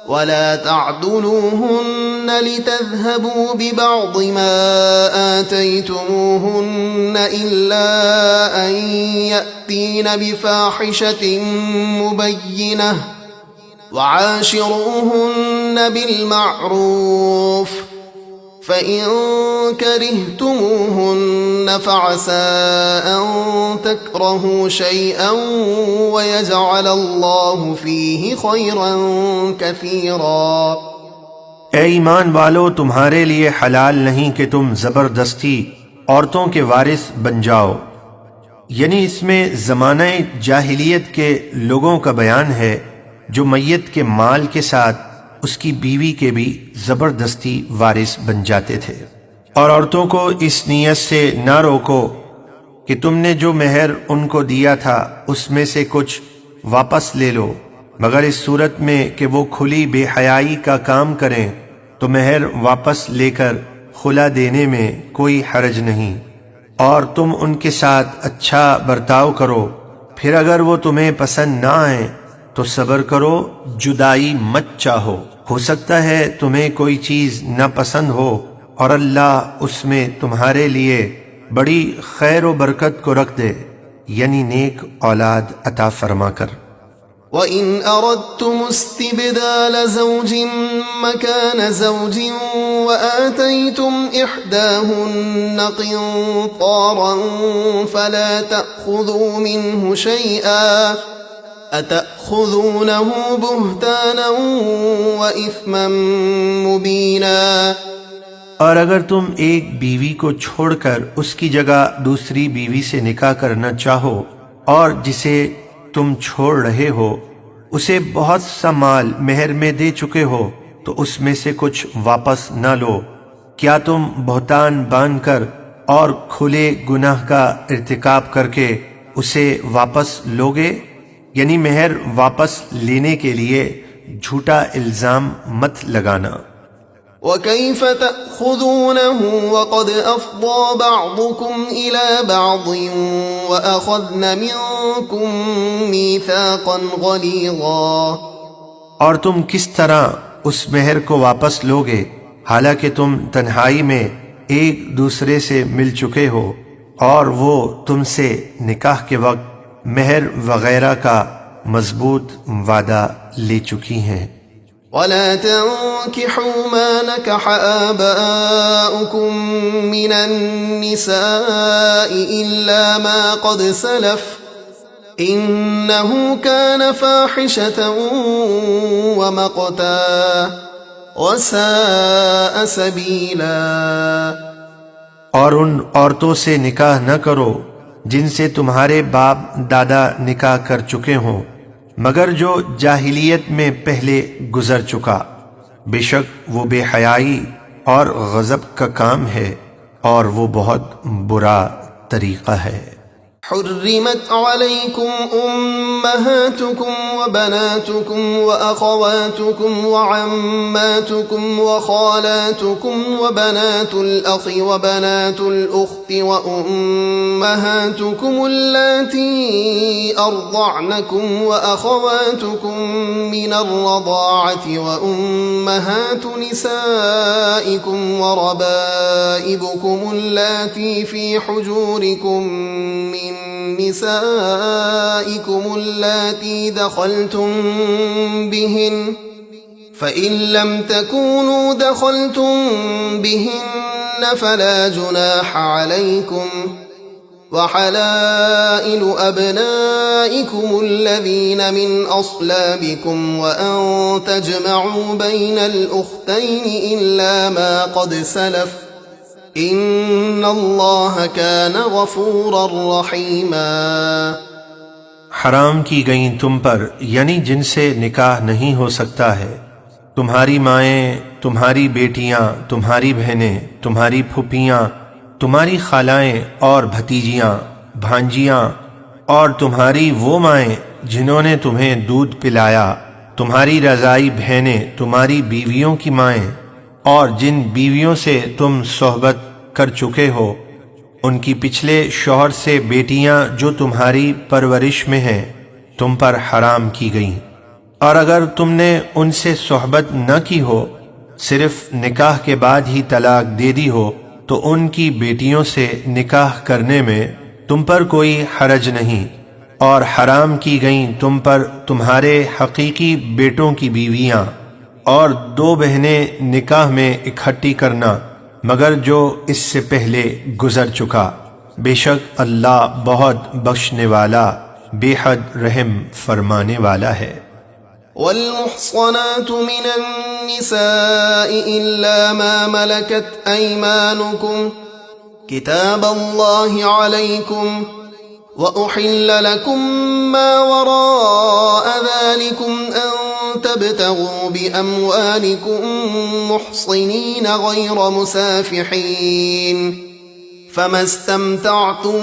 ولا تعضلوهن لتذهبوا ببعض ما آتيتموهن إلا أن يأتين بفاحشة مبينة وعاشروهن بالمعروف فَإِن كَرِهْتُمُوهُنَّ فَعَسَىٰ أَن تَكْرَهُوا شَيْئًا وَيَجْعَلَ اللَّهُ فِيهِ خَيْرًا كَثِيرًا۔ اے ایمان والو، تمہارے لیے حلال نہیں کہ تم زبردستی عورتوں کے وارث بن جاؤ، یعنی اس میں زمانہ جاہلیت کے لوگوں کا بیان ہے جو میت کے مال کے ساتھ اس کی بیوی کے بھی زبردستی وارث بن جاتے تھے۔ اور عورتوں کو اس نیت سے نہ روکو کہ تم نے جو مہر ان کو دیا تھا اس میں سے کچھ واپس لے لو، مگر اس صورت میں کہ وہ کھلی بے حیائی کا کام کریں تو مہر واپس لے کر خلا دینے میں کوئی حرج نہیں، اور تم ان کے ساتھ اچھا برتاؤ کرو۔ پھر اگر وہ تمہیں پسند نہ آئیں تو صبر کرو، جدائی مت چاہو، ہو سکتا ہے تمہیں کوئی چیز ناپسند ہو اور اللہ اس میں تمہارے لیے بڑی خیر و برکت کو رکھ دے، یعنی نیک اولاد عطا فرما کر۔ وَإِنْ أَرَدْتُمُ اسْتِبْدَالَ زَوْجٍ مَكَانَ زَوْجٍ وَآتَيْتُمْ إِحْدَاهُنَّ قِنطَارًا فَلَا تَأْخُذُوا مِنْهُ شَيْئًا أَتَأْخُذُونَهُ بُهْتَانًا وَإِثْمًا مُبِينًا۔ اور اگر تم ایک بیوی کو چھوڑ کر اس کی جگہ دوسری بیوی سے نکاح کرنا چاہو اور جسے تم چھوڑ رہے ہو اسے بہت سا مال مہر میں دے چکے ہو تو اس میں سے کچھ واپس نہ لو، کیا تم بہتان باندھ کر اور کھلے گناہ کا ارتکاب کر کے اسے واپس لوگے؟ یعنی مہر واپس لینے کے لیے جھوٹا الزام مت لگانا۔ وَكَيْفَ تَأْخُذُونَهُ وَقَدْ أَفْضَىٰ بَعْضُكُمْ إِلَىٰ بَعْضٍ وَأَخَذْنَ مِنكُم مِّيثَاقًا غَلِيظًا۔ اور تم کس طرح اس مہر کو واپس لوگے حالانکہ تم تنہائی میں ایک دوسرے سے مل چکے ہو اور وہ تم سے نکاح کے وقت مہر وغیرہ کا مضبوط وعدہ لے چکی ہیں۔ وَلَا تَنكِحُوا مَا نَكَحَ آبَاؤُكُم مِّنَ النِّسَاءِ إِلَّا مَا قَدْ سَلَفَ إِنَّهُ كَانَ فَاحِشَةً وَمَقْتًا وَسَاءَ سَبِيلًا۔ اور ان عورتوں سے نکاح نہ کرو جن سے تمہارے باپ دادا نکاح کر چکے ہوں مگر جو جاہلیت میں پہلے گزر چکا، بے شک وہ بے حیائی اور غضب کا کام ہے اور وہ بہت برا طریقہ ہے۔ حرمت علیکم امہاتکم وبناتکم واخواتکم وعماتکم وخالاتکم وبنات الاخ وبنات الاخت وامہاتکم اللاتی ارضعنکم واخواتکم من الرضاعة وامہات نسائکم وربائبکم اللاتی فی حجورکم من نسائكم اللاتي دخلتم بهن فإن لم تكونوا دخلتم بهن فلا جناح عليكم وحلائل أبنائكم الذين من أصلابكم وأن تجمعوا بين الأختين إلا ما قد سلف ان اللہ کان غفورا رحیما۔ حرام کی گئیں تم پر یعنی جن سے نکاح نہیں ہو سکتا ہے تمہاری مائیں، تمہاری بیٹیاں، تمہاری بہنیں، تمہاری پھوپھیاں، تمہاری خالائیں اور بھتیجیاں، بھانجیاں، اور تمہاری وہ مائیں جنہوں نے تمہیں دودھ پلایا، تمہاری رضائی بہنیں، تمہاری بیویوں کی مائیں، اور جن بیویوں سے تم صحبت کر چکے ہو ان کی پچھلے شوہر سے بیٹیاں جو تمہاری پرورش میں ہیں تم پر حرام کی گئیں۔ اور اگر تم نے ان سے صحبت نہ کی ہو، صرف نکاح کے بعد ہی طلاق دے دی ہو، تو ان کی بیٹیوں سے نکاح کرنے میں تم پر کوئی حرج نہیں۔ اور حرام کی گئیں تم پر تمہارے حقیقی بیٹوں کی بیویاں اور دو بہنیں نکاح میں اکٹھی کرنا مگر جو اس سے پہلے گزر چکا، بے شک اللہ بہت بخشنے والا بے حد رحم فرمانے والا ہے۔ والمحصنات من النساء إلا ما ملكت أيمانكم كتاب الله عليكم وأحل لكم ما وراء ذلكم أن تبتغوا بأموالكم محصنين غير مسافحين فما استمتعتم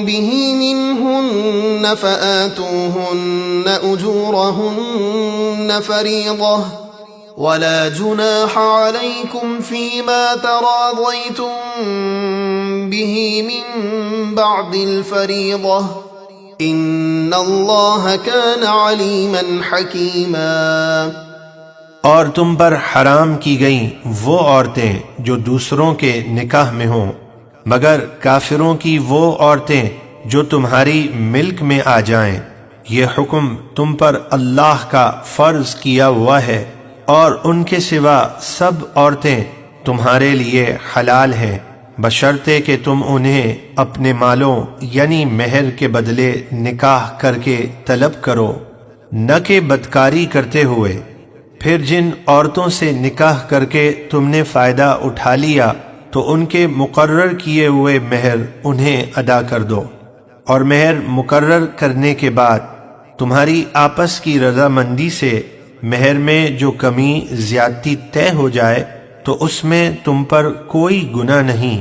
به منهن فآتوهن أجورهن فريضة ولا جناح عليكم فيما تراضيتم به من بعد الفريضة إن الله كان عليما حكيما۔ اور تم پر حرام کی گئیں وہ عورتیں جو دوسروں کے نکاح میں ہوں، مگر کافروں کی وہ عورتیں جو تمہاری ملک میں آ جائیں۔ یہ حکم تم پر اللہ کا فرض کیا ہوا ہے، اور ان کے سوا سب عورتیں تمہارے لیے حلال ہیں، بشرطے کہ تم انہیں اپنے مالوں یعنی مہر کے بدلے نکاح کر کے طلب کرو، نہ کہ بدکاری کرتے ہوئے۔ پھر جن عورتوں سے نکاح کر کے تم نے فائدہ اٹھا لیا تو ان کے مقرر کیے ہوئے مہر انہیں ادا کر دو، اور مہر مقرر کرنے کے بعد تمہاری آپس کی رضامندی سے مہر میں جو کمی زیادتی طے ہو جائے تو اس میں تم پر کوئی گناہ نہیں،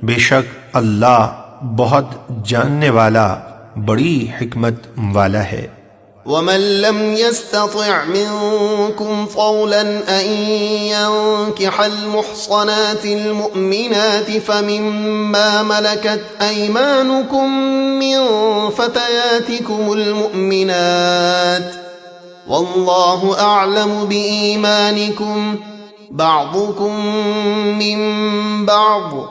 بے شک اللہ بہت جاننے والا بڑی حکمت والا ہے۔ ومن لم يستطع منكم طولا أن ينكح المحصنات المؤمنات فمما ملكت أيمانكم من فتياتكم المؤمنات والله أعلم بإيمانكم بعضكم من بعض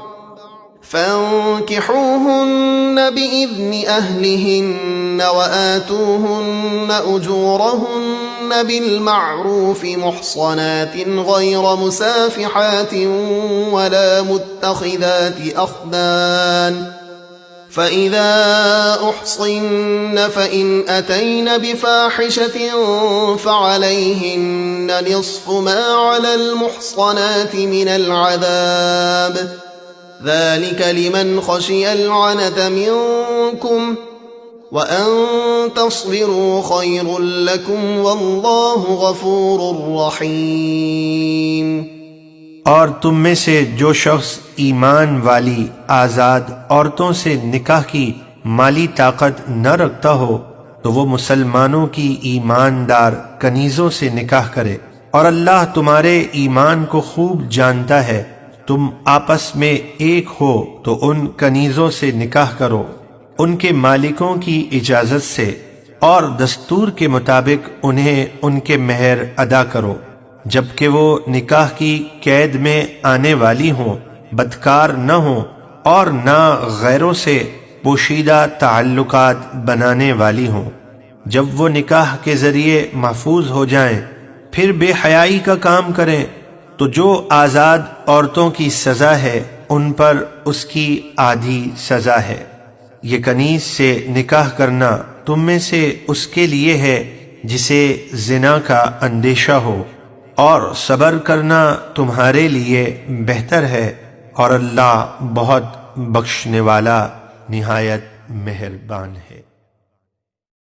فانكحوهن بإذن أهلهن وآتوهن أجورهن بالمعروف محصنات غير مسافحات ولا متخذات أخدان فإذا أحصن فإن أتين بفاحشة فعليهن نصف ما على المحصنات من العذاب ذلك لمن خشي العنة منكم وأن تصبروا خير لكم والله غفور رحيم۔ اور تم میں سے جو شخص ایمان والی آزاد عورتوں سے نکاح کی مالی طاقت نہ رکھتا ہو تو وہ مسلمانوں کی ایماندار کنیزوں سے نکاح کرے، اور اللہ تمہارے ایمان کو خوب جانتا ہے۔ تم آپس میں ایک ہو تو ان کنیزوں سے نکاح کرو ان کے مالکوں کی اجازت سے، اور دستور کے مطابق انہیں ان کے مہر ادا کرو جبکہ وہ نکاح کی قید میں آنے والی ہوں، بدکار نہ ہوں اور نہ غیروں سے پوشیدہ تعلقات بنانے والی ہوں۔ جب وہ نکاح کے ذریعے محفوظ ہو جائیں پھر بے حیائی کا کام کریں تو جو آزاد عورتوں کی سزا ہے ان پر اس کی آدھی سزا ہے۔ یہ کنیز سے نکاح کرنا تم میں سے اس کے لیے ہے جسے زنا کا اندیشہ ہو، اور صبر کرنا تمہارے لیے بہتر ہے، اور اللہ بہت بخشنے والا نہایت مہربان ہے۔